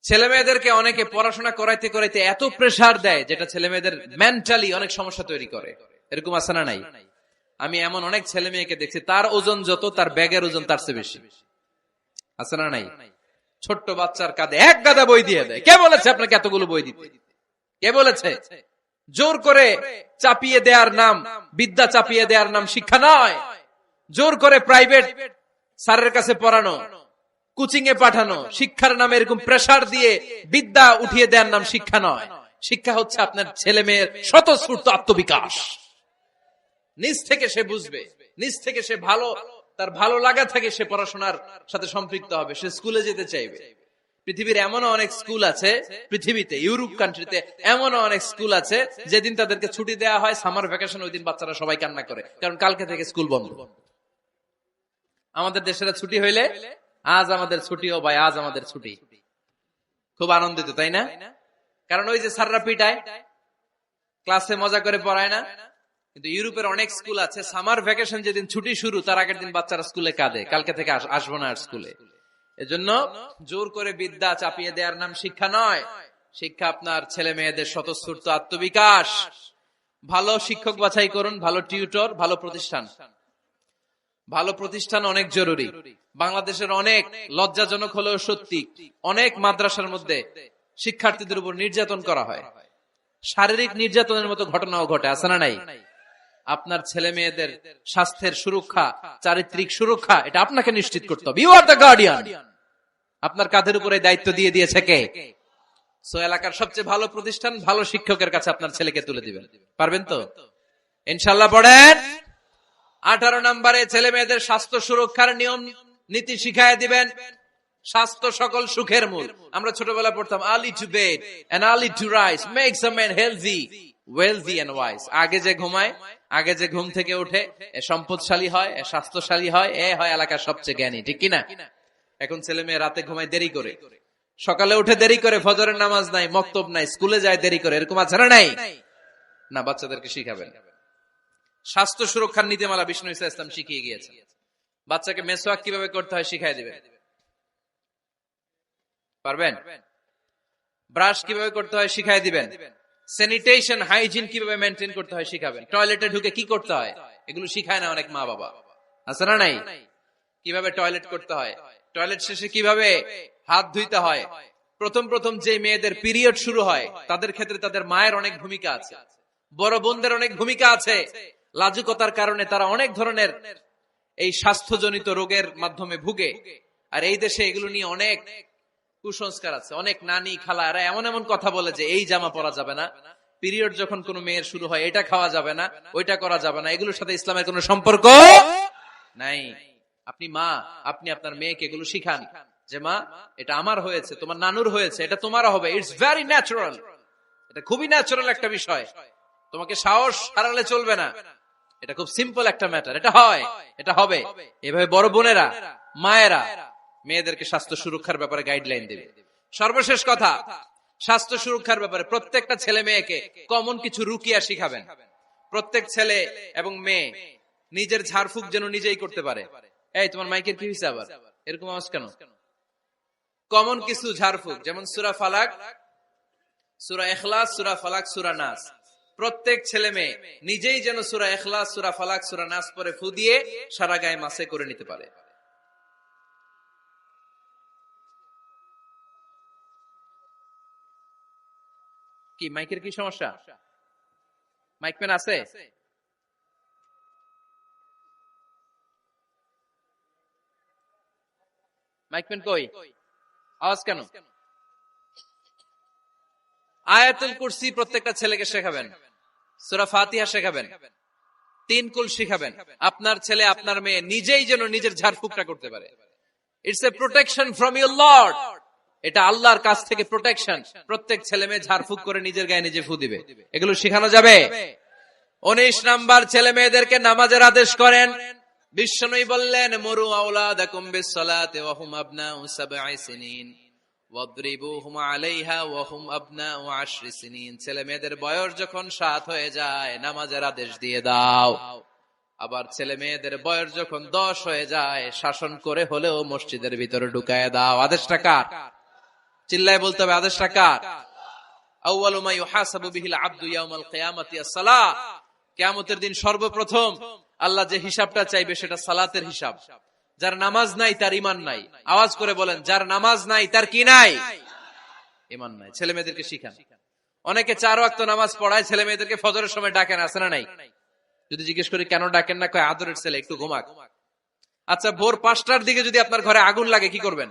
ছেলে মেয়েদেরকে অনেকে পড়াশোনা করাইতে করাইতে এত প্রেসার দেয়, যেটা ছেলে মেয়েদের মেন্টালি অনেক সমস্যা তৈরি করে। এরকম আছে না নাই? আমি এমন অনেক ছেলে মেয়েকে দেখছি, তার ওজন যত, তার ব্যাগের ওজন তার চেয়ে বেশি। আছে না নাই? ছোট্ট বাচ্চার কাঁধে এক গাদা বই দিয়ে দেয়। কে বলেছে আপনাকে এতগুলো বই দিতে? কে বলেছে? জোর করে চাপিয়ে দেওয়ার নাম বিদ্যা, চাপিয়ে দেওয়ার নাম শিক্ষা নয়। জোর করে প্রাইভেট স্যারের কাছে পড়ানো, কোচিং এ পাঠানো, শিক্ষার নামে এরকম প্রেসার দিয়ে বিদ্যা উঠিয়ে দেওয়ার নাম শিক্ষা নয়। শিক্ষা হচ্ছে আপনার ছেলে মেয়ের স্বতঃস্ফূর্ত আত্মবিকাশ। নিজ থেকে সে বুঝবে, নিজ থেকে সে তার ভালো লাগা থেকে সে পড়াশোনার সাথে সম্পৃক্ত হবে, সে স্কুলে যেতে চাইবে। পৃথিবীর এমনও অনেক স্কুল আছে, পৃথিবীতে ইউরোপ কান্ট্রিতে এমনও অনেক স্কুল আছে যেদিন তাদেরকে ছুটি দেওয়া হয় সামার ভ্যাকেশন, ওই দিন বাচ্চারা সবাই কান্না করে, কারণ কালকে থেকে স্কুল বন্ধ। আমাদের দেশের ছুটি হইলে আজ আমাদের ছুটি, ও ভাই আজ আমাদের ছুটি, খুব আনন্দিত, তাই না? কারণ ওই যে স্যাররা পিটায়, ক্লাসে মজা করে পড়ায় না। কিন্তু ইউরোপের অনেক স্কুল আছে সামার ভ্যাকেশন যেদিন ছুটি শুরু তার আগের দিন বাচ্চারা স্কুলে কাঁদে, কালকে থেকে আসবো না আর স্কুলে। এজন্য জোর করে বিদ্যা চাপিয়ে দেওয়ার নাম শিক্ষা নয়। শিক্ষা আপনার ছেলে মেয়েদের স্বতঃস্ফূর্ত আত্মবিকাশ। ভালো শিক্ষক বাছাই করুন, ভালো টিউটর, ভালো প্রতিষ্ঠান। ভালো প্রতিষ্ঠান অনেক জরুরি। বাংলাদেশের অনেক লজ্জাজনক হলেও সত্যি, অনেক মাদ্রাসার মধ্যে শিক্ষার্থীদের উপর নির্যাতন করা হয়, শারীরিক নির্যাতনের মতো ঘটনাও ঘটে, আছে না নাই? আপনার ছেলে মেয়েদের স্বাস্থ্যের সুরক্ষা, চারিত্রিক সুরক্ষা, এটা আপনাকে নিশ্চিত করতে হবে। You are the guardian. আপনার কাঁধের উপরে দায়িত্ব দিয়ে দিয়েছে কে? সো এলাকার সবচেয়ে ভালো প্রতিষ্ঠান, ভালো শিক্ষকের কাছে আপনার ছেলেকে তুলে দিবেন। পারবেন তো ইনশাআল্লাহ? পড়েন। 18 নম্বরে ছেলে মেয়েদের স্বাস্থ্য সুরক্ষার নিয়ম নীতি শিখায় দিবেন। স্বাস্থ্য সকল সুখের মূল। আমরা ছোটবেলা পড়তাম early to bed and early to rise makes a man healthy, wealthy and wise. আগে যে ঘুমায়, আগে যে ঘুম থেকে উঠে, এ সম্পদশালী হয়, এ স্বাস্থ্যশালী হয়, এ হয় এলাকার সবচেয়ে জ্ঞানী, ঠিক কিনা? এখন ছেলে মেয়ে রাতে ঘুমায় দেরি করে, সকালে উঠে দেরি করে, ফজরের নামাজ নাই, মক্তব নাই, স্কুলে যায় দেরি করে, এরকম আছে না নাই? না, বাচ্চাদেরকে শিখাবেন। স্বাস্থ্য সুরক্ষার নীতিমালা বিষ্ণু ইসা ইসলাম শিখিয়ে গিয়েছে। বাচ্চাকে মেসওয়াক কিভাবে করতে হয় শিখাই দিবেন, পারবেন? ব্রাশ কিভাবে করতে হয় শিখাই দিবেন। স্যানিটেশন, হাইজিন কিভাবে মেনটেন করতে হয় শিখাবেন। টয়লেটে ঢুকে কি করতে হয় এগুলো শিখায় না অনেক মা বাবা, আছে না নাই? কিভাবে টয়লেট করতে হয়, টয়লেট শেষে কিভাবে হাত ধুইতে হয়। প্রথম যে মেয়েদের পিরিয়ড শুরু হয় তাদের ক্ষেত্রে তাদের মায়ের অনেক ভূমিকা আছে, বড় বোনদের অনেক ভূমিকা আছে। লাজুকতার কারণে তারা অনেক ধরনের এই স্বাস্থ্যজনিত রোগের মাধ্যমে ভুগে। আর এই দেশে এগুলো নিয়ে অনেক কুসংস্কার আছে। অনেক নানি খালা এরা এমন এমন কথা বলে যে এই জামা পরা যাবে না, পিরিয়ড যখন কোনো মেয়ের শুরু হয় এটা খাওয়া যাবে না, ওইটা করা যাবে না। এগুলোর সাথে ইসলামের কোনো সম্পর্ক নাই। আপনি মা, আপনি আপনার মেয়েকে এগুলো শিখান যে মা এটা আমার হয়েছে, তোমার নানুর হয়েছে, এটা তোমারও হবে। ইটস ভেরি ন্যাচারাল, এটা খুবই ন্যাচারাল একটা বিষয়, তোমাকে সাহস হারালে চলবে না, এটা খুব সিম্পল একটা ম্যাটার, এটা হয়, এটা হবে। এভাবে বড় বোনেরা, মায়েরা মেয়েদেরকে স্বাস্থ্য সুরক্ষার ব্যাপারে গাইডলাইন দেবে। সর্বশেষ কথা, স্বাস্থ্য সুরক্ষার ব্যাপারে প্রত্যেকটা ছেলে মেয়েকে কমন কিছু রুকিয়া শিখাবেন। প্রত্যেক ছেলে এবং মেয়ে নিজের ঝাড়ফুঁক যেন নিজেই করতে পারে। এই তোমার মাইকের কি হয়েছে আবার, এরকম আওয়াজ কেন? কমন কিছু ঝাড়ফুঁক, যেমন সূরা ফালাক, সূরা ইখলাস, সূরা ফালাক, সূরা নাস। প্রত্যেক ছেলে মেয়ে নিজেই যেন সূরা ইখলাস, সূরা ফালাক, সূরা নাস পরে ফু দিয়ে সারা গায়ে মাসে করে নিতে পারে। কি মাইকের কি সমস্যা? মাইক পেন আছে? মাইক পেন কই? আওয়াজ কেন? আয়াতুল কুরসি প্রত্যেকটা ছেলেকে শেখাবেন, সূরা ফাতিহা শেখাবেন, 3 কুল শেখাবেন। আপনার ছেলে আপনার মেয়ে নিজেই যেন নিজের ঝাড়ফুঁকটা করতে পারে। It's a protection from your Lord, এটা আল্লাহর কাছ থেকে প্রোটেকশন। প্রত্যেক ছেলে মেয়ে ঝাড়ফুঁক করে নিজের গায়ে নিজে ফু দিবে, এগুলো শেখানো যাবে। 19 নাম্বার, ছেলে মেয়েদেরকে নামাজের আদেশ করেন। বিশ্বনবী বললেন মুরু আওলাদাকুম বিসসালাতি ওয়া হুম আবনাউ 7 সিনিন ওয়াদরিবুহুম আলাইহা ওয়া হুম আবনাউ 10 সিনিন। ছেলে মেয়েদের বয়স যখন 7 হয়ে যায় নামাজের আদেশ দিয়ে দাও। আবার ছেলে মেয়েদের বয়স যখন 10 হয়ে যায় শাসন করে হলেও মসজিদের ভিতরে ঢুকায় দাও। আদেশটা কার? চিল্লায় বলতে হবে, আদেশটা কার? আউয়ালু মা ইউহাসাবু বিহিল আবদু ইয়াউমাল কিয়ামাতি আস-সালাহ। কিয়ামতের দিন সর্বপ্রথম আল্লাহ যে হিসাবটা চাইবে সেটা সালাতের হিসাব। যার নামাজ নাই তার ঈমান নাই। আওয়াজ করে বলেন, যার নামাজ নাই তার কি নাই? ঈমান নাই। ছেলে মেয়েদেরকে শিখান। অনেকে 4 ওয়াক্ত নামাজ পড়ায়, ছেলে মেয়েদেরকে ফজরের সময় ডাকেন, আছে না নাই? যদি জিজ্ঞেস করি কেন ডাকেন না, কয় আদরের ছেলে একটু ঘুমাক। আচ্ছা, ভোর 5টার দিকে যদি আপনার ঘরে আগুন লাগে কি করবেন?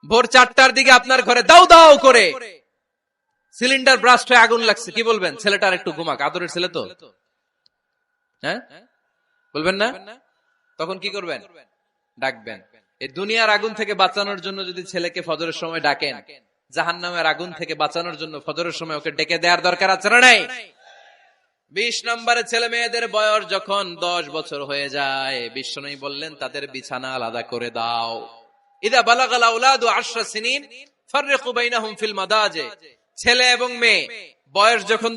ভোর 4টার দিকে আপনার ঘরে দাউ দাউ করে সিলিন্ডার ব্রাস্ট হয়ে আগুন লাগছে, কি বলবেন? ছেলেটার একটু ঘুমাক, আদরের ছেলে তো, হ্যাঁ বলবেন না? তখন কি করবেন? ডাকবেন। এই দুনিয়ার আগুন থেকে বাঁচানোর জন্য যদি ছেলেকে ফজরের সময় ডাকেন, জাহান্নামের আগুন থেকে বাঁচানোর জন্য ফজরের সময় ওকে ডেকে দেওয়ার দরকার আছে না নাই? 20 নম্বরে ছেলে মেয়েদের বয়স যখন 10 বছর হয়ে যায়, বিশ্বনবী বললেন তাদের বিছানা আলাদা করে দাও। ইদা বালাগাল আওলাদু 10 সিনিন ফাররিকু বাইনাহুম ফিল মাদাজি। ছেলে এবং মেয়ে বয়স যখন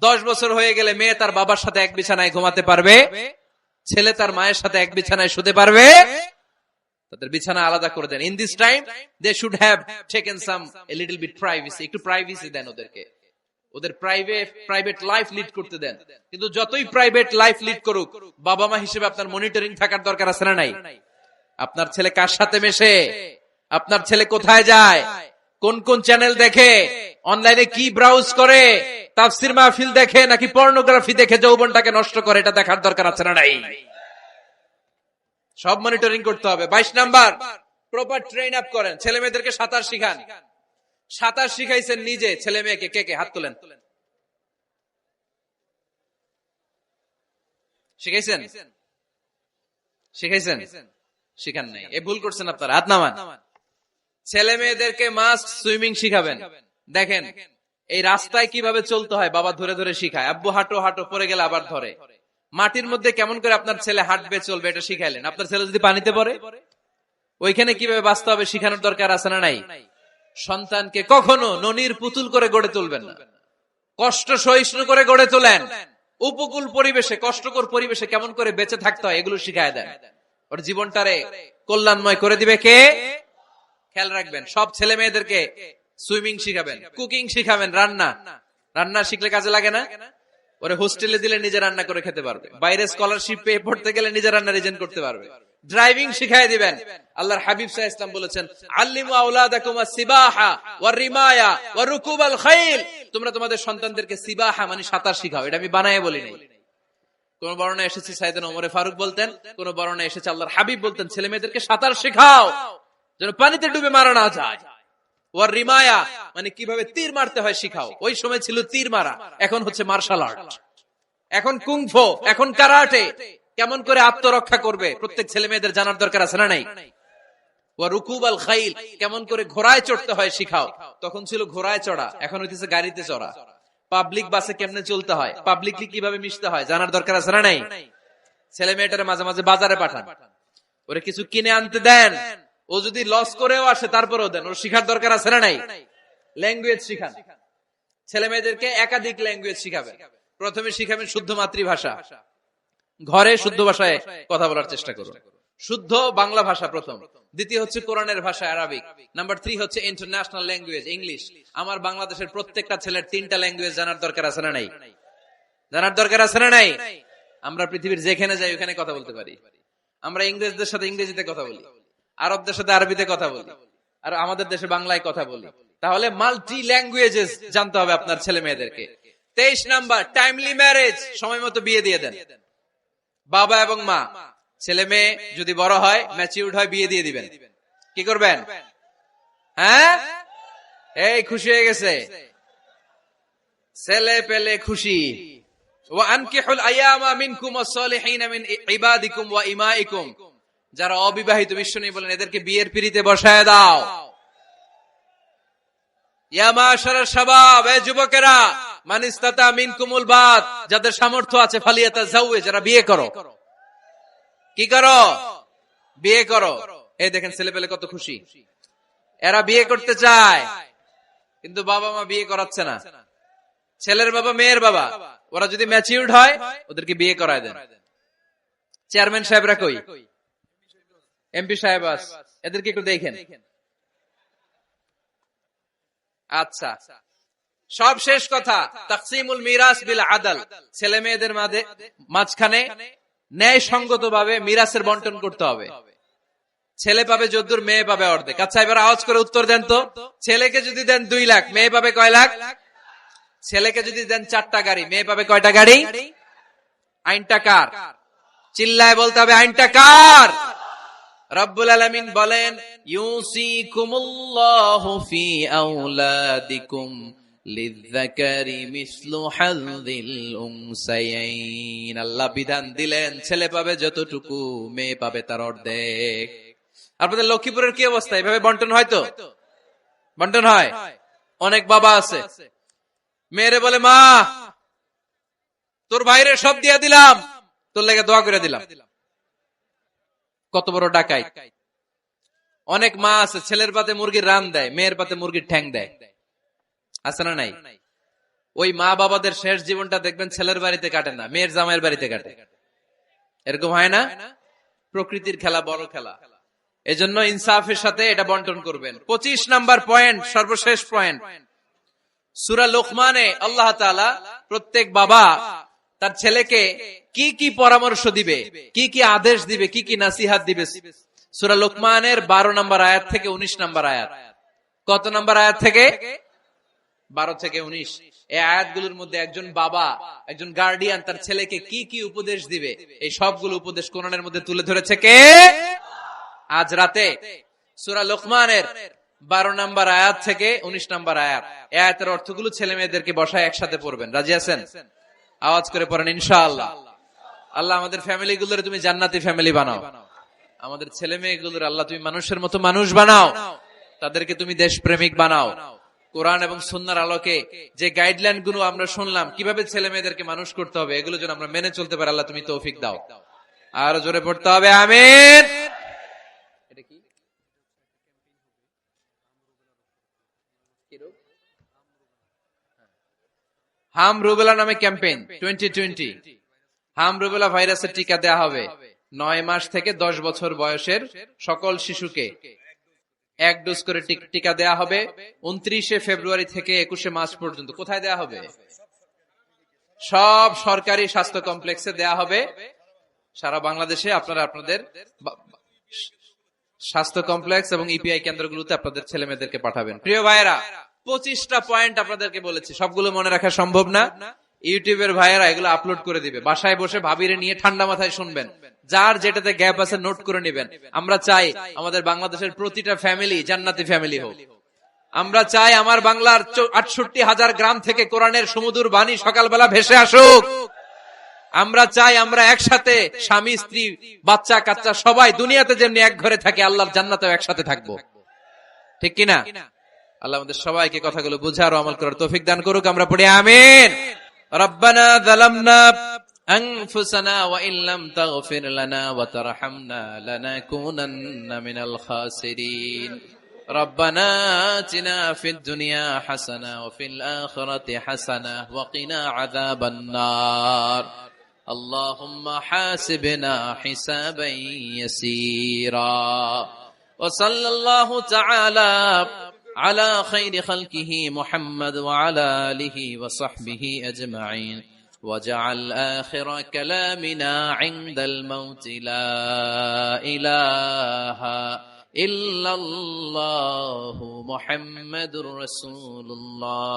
10 বছর হয়ে গেলে মেয়ে তার বাবার সাথে এক বিছানায় ঘুমাতে পারবে, ছেলে তার মায়ের সাথে এক বিছানায় শুতে পারবে। তাদের বিছানা আলাদা করে দেন। In this time they should have taken some a little bit privacy, একটু প্রাইভেসি দেন ওদেরকে, ওদের প্রাইভেট লাইফ লিড করতে দেন। কিন্তু যতই প্রাইভেট লাইফ লিড করুক, বাবা মা হিসেবে আপনার মনিটরিং থাকার দরকার আছে না নাই? আপনার ছেলে কার সাথে মেশে, আপনার ছেলে কোথায় যায়, কোন কোন চ্যানেল দেখে, অনলাইনে কি ব্রাউজ করে, তাফসির মাহফিল দেখে নাকি পর্নোগ্রাফি দেখে যৌবনটাকে নষ্ট করে, এটা দেখার দরকার আছে না নাই? সব মনিটরিং করতে হবে। 22 নাম্বার, প্রপার ট্রেন আপ করেন। ছেলে মেয়েদেরকে সাঁতার শিখান। সাঁতার শিখাইছেন নিজে ছেলে মেয়েকে? কে কে হাত তোলেন? শিখাইছেন? শিখাইছেন? শিখান নাই, এ ভুল করছেন আপনারা, হাত নামান। ছেলে মেয়েদেরকে মাস্ট সুইমিং শিখাবেন। দেখেন এই রাস্তায় কিভাবে চলতে হয় বাবা ধরে ধরে শিখায়। আব্বু হাঁটো হাঁটো, পরে গেলে আবার ধরে। মাটির মধ্যে কেমন করে আপনার ছেলে হাঁটবে চলবে এটা শিখাইলেন। আপনার ছেলে যদি পানিতে পড়ে, ওইখানে কিভাবে বাঁচতে হবে শিখানোর দরকার আছে না নাই? সন্তানকে কখনো ননির পুতুল করে গড়ে তুলবেন না, কষ্ট সহিষ্ণু করে গড়ে তোলেন। উপকূল পরিবেশে, কষ্টকর পরিবেশে কেমন করে বেঁচে থাকতে হয় এগুলো শিখায় দেন। ওর জীবনটারে কল্যাণময় করে দিবে কে? খেয়াল রাখবেন। সব ছেলে মেয়েদেরকে সুইমিং শিখাবেন, কুকিং শিখাবেন, রান্না শিখলে কাজে লাগে না? ওরে হোস্টেলে দিলে নিজে রান্না করে খেতে পারবে, বাইরে স্কলারশিপ পেয়ে পড়তে গেলে নিজে রান্না রিজেন করতে পারবে। ড্রাইভিং শিখাই দিবেন। আল্লাহর হাবিব সাল্লাল্লাহু আলাইহি ওয়াসাল্লাম বলেছেন, আল্লিমু আওলাদাকুম আস-সিবাহা ওয়ার রিমায়া ওয়া রুকুবাল খাইল। তোমরা তোমাদের সন্তানদেরকে সিবাহা মানে সাঁতার শিখাও। এটা আমি বানায়ে বলি নাই। কোন বর্ণনায় এসেছে সাইয়েদনা ওমর ফারুক বলতেন, কোন বর্ণনায় এসেছে আল্লাহর হাবিব বলতেন ছেলে মেয়েদেরকে সাঁতার শেখাও যেন পানিতে ডুবে মারা না যায়। ওয়ার রিমায়া মানে কিভাবে তীর মারতে হয় শিখাও। ওই সময় ছিল তীর মারা, এখন হচ্ছে মার্শাল আর্ট, এখন কুংফু, এখন কারাটে। কেমন করে আত্মরক্ষা করবে প্রত্যেক ছেলে মেয়েদের জানার দরকার আছে না নাই? ওয়া রুকুবাল খাইল, কেমন করে ঘোড়ায় চড়তে হয় শিখাও। তখন ছিল ঘোড়ায় চড়া, এখন হইতেছে গাড়িতে চড়া। পাবলিক বাসে কেমনে চলতে হয়, পাবলিকলি কিভাবে মিশতে হয় জানার দরকার আছে না নাই? ছেলে মেয়েটারে মাঝে মাঝে বাজারে পাঠান, ওরে কিছু কিনে আনতে দেন। ও যদি লস করেও আসে তারপরেও দেন, ওর শিখার দরকার আছে না নাই? ল্যাঙ্গুয়েজ শিখান। ছেলে মেয়েদেরকে একাধিক ল্যাঙ্গুয়েজ শিখাবেন। প্রথমে শিখাবেন শুদ্ধ মাতৃভাষা, ঘরে শুদ্ধ ভাষায় কথা বলার চেষ্টা করুন। শুদ্ধ বাংলা ভাষা প্রথম। দ্বিতীয় হচ্ছে কোরআনের ভাষা আরবিক। নাম্বার 3 হচ্ছে ইন্টারন্যাশনাল ল্যাঙ্গুয়েজ ইংলিশ। আমার বাংলাদেশের প্রত্যেকটা ছেলের 3টা ল্যাঙ্গুয়েজ জানার দরকার আছে না নাই? জানার দরকার আছে না নাই? আমরা পৃথিবীর যেখানে যাই ওখানে কথা বলতে পারি। আমরা ইংরেজদের সাথে ইংরেজিতে কথা বলি, আরবদের সাথে আরবিতে কথা বলি, আর আমাদের দেশে বাংলায় কথা বলি। তাহলে মাল্টি ল্যাঙ্গুয়েজেস জানতে হবে আপনার ছেলে মেয়েদেরকে। 23 নাম্বার, টাইমলি ম্যারেজ, সময় মতো বিয়ে দিয়ে দেন। বাবা এবং মা, ছেলে মেয়ে যদি বড় হয়, ম্যাচিউরড হয়, বিয়ে দিয়ে দিবেন। কি করবেন? হ্যাঁ, এই খুশি হয়ে গেছে, ছেলে পেলে খুশি। ওয়া আনকিহুল আয়ামা মিনকুম ওয়াস-সালিহিনা মিন ইবাদিকুম ওয়া ইমাইকুম। যারা অবিবাহিত, বিশ্বনবী বলেন এদেরকে বিয়ের পিঁড়িতে বসায় দাও। ইয়া মাশারাশ শাবাব, এ যুবকেরা, মান ইসতাতা মিনকুমুল বাত, যাদের সামর্থ্য আছে ফালিয়াতাজাওয়াজ, যারা বিয়ে করো। কি করো? বিয়ে করো। এই দেখেন ছেলে পেলে কত খুশি, এরা বিয়ে করতে চায় কিন্তু বাবা মা বিয়ে করাচ্ছে না। ছেলের বাবা মেয়ের বাবা, ওরা যদি ম্যাচিউরড হয় ওদেরকে বিয়ে করায় দেন। চেয়ারম্যান সাহেবরা কই? এমপি সাহেব আস, এদেরকে একটু দেখেন। আচ্ছা, সব শেষ কথা, তাকসিমুল মিরাস বিল আদল। ছেলে মেয়েদের মাঝখানে ন্যায় সঙ্গত ভাবে মিরাসের বন্টন করতে হবে। ছেলে পাবে যদ্দুর, মেয়ে পাবে অর্ধেক। আচ্ছা এবার আওয়াজ করে উত্তর দেন তো, ছেলেকে যদি দেন 2 লাখ, মেয়ে পাবে কয় লাখ? ছেলেকে যদি দেন 4টা গাড়ি, মেয়ে পাবে কয়টা গাড়ি? আইনটা কার? চিল্লায় বলতে হবে, আইনটা কার? রব্বুল আলামিন বলেন, ইউসিকুমুল্লাহু ফি আওলাদিকুম লিযযাকারি মিসলু হাযযিল উনসায়াইন। আল্লাহ বিধান দিলেন, ছেলে পাবে যতটুকু, মেয়ে পাবে তার অর্ধেক। আপনাদের লক্ষ্মীপুরের কি অবস্থা? এভাবে বন্টন হয় তো? বন্টন হয়? অনেক বাবা আছে, মেয়েরে বলে, মা তোর ভাইরে সব দিয়া দিলাম, তোর লেগে দোয়া করে দিলাম। কত বড় ডাকাই! অনেক মা আছে, ছেলের পাতে মুরগির রান দেয়, মেয়ের পাতে মুরগির ঠ্যাং দেয়। আছে না নাই? ওই মা বাবাদের শেষ জীবনটা দেখবেন ছেলের বাড়িতে কাটে না, মেয়ের জামাইয়ের বাড়িতে কাটে। এরকম হয় না? প্রকৃতির খেলা বড় খেলা। এজন্য ইনসাফের সাথে এটা বন্টন করবেন। 25 নাম্বার পয়েন্ট, সর্বশেষ পয়েন্ট, সূরা লোকমানে আল্লাহ তাআলা প্রত্যেক বাবা তার ছেলেকে কি কি পরামর্শ দিবে, কি কি আদেশ দিবে, কি কি নাসিহাত দিবে, সূরা লোকমানের 12 নম্বর আয়াত থেকে 19 নম্বর আয়াত। কত নম্বর আয়াত থেকে? 12 থেকে 19। এই আয়াতগুলোর মধ্যে একজন বাবা, একজন গার্ডিয়ান তার ছেলেকে কি কি উপদেশ দিবে, এই সবগুলো উপদেশ কোরআনের মধ্যে তুলে ধরেছে কে? আজ রাতে সূরা লোকমানের 12 নম্বর আয়াত থেকে 19 নম্বর আয়াত, এই আয়াতের অর্থগুলো ছেলে মেয়েদেরকে বসায় একসাথে পড়বেন। রাজি আছেন? আওয়াজ করে পড়েন ইনশাআল্লাহ। আল্লাহ আমাদের ফ্যামিলি গুলোর তুমি জান্নাতি ফ্যামিলি বানাও, আমাদের ছেলে মেয়েগুলোর আল্লাহ তুমি মানুষের মতো মানুষ বানাও, তাদেরকে তুমি দেশপ্রেমিক বানাও। কোরআন এবং সুন্নাহর আলোকে যে গাইডলাইন গুলো আমরা শুনলাম, কিভাবে ছেলে মেয়েদেরকে মানুষ করতে হবে, এগুলো যেন আমরা মেনে চলতে পারি, আল্লাহ তুমি তৌফিক দাও। আর জোরে পড়তে হবে আমিন। এটা কি? হাম রুবেলা নামে ক্যাম্পেইন 2020। হাম রুবেলা ভাইরাসের টিকা দেয়া হবে 9 মাস থেকে 10 বছর বয়সের সকল শিশুকে 1 ডোজ করে টিকা দেয়া হবে 29 ফেব্রুয়ারি থেকে 21 মার্চ পর্যন্ত। কোথায় দেয়া হবে? সব সরকারি স্বাস্থ্য কমপ্লেক্সে দেয়া হবে সারা বাংলাদেশে। আপনারা আপনাদের স্বাস্থ্য কমপ্লেক্স এবং ইপিআই কেন্দ্রগুলোতে আপনাদের ছেলে মেয়েদেরকে পাঠাবেন। প্রিয় ভাইয়েরা, 25টা পয়েন্ট আপনাদেরকে বলেছি, সবগুলো মনে রাখা সম্ভব না। ইউটিউবের ভাইয়েরা এগুলো আপলোড করে দিবে, বাসায় বসে ভাবিরে নিয়ে ঠান্ডা মাথায় শুনবেন, যার যেটাতে গ্যাপ আছে নোট করে নেবেন। আমরা চাই আমাদের বাংলাদেশের প্রতিটা ফ্যামিলি জান্নাতি ফ্যামিলি হোক। আমরা চাই আমার বাংলার 68,000 গ্রাম থেকে কোরআনের সুমধুর বাণী সকালবেলা ভেসে আসুক। আমরা চাই আমরা একসাথে স্বামী স্ত্রী বাচ্চা কাচ্চা সবাই দুনিয়াতে যেমনি এক ঘরে থাকে, আল্লাহর জান্নাতেও একসাথে থাকবো। ঠিক কিনা? আল্লাহ আমাদের সবাইকে কথাগুলো বুঝার ও আমল করার তৌফিক দান করুক। আমরা পড়ি আমিন। রব্বানা যালামনা আনফুসানা ওয়া ইন লাম তাগফির লানা ওয়া তারহামনা লানাকুনান্না মিনাল খাসিরিন। রব্বানা আতিনা ফিদ দুনিয়া হাসানা ওয়া ফিল আখিরাতি হাসানা ওয়া কিনা আযাবান নার। আল্লাহুম্মা হাসিবনা হিসাবান ইয়াসীরা। ওয়া সাল্লাল্লাহু তাআলা على خير خلقه محمد وعلى آله وصحبه أجمعين وجعل آخر كلامنا عند الموت لا إله إلا الله محمد رسول الله.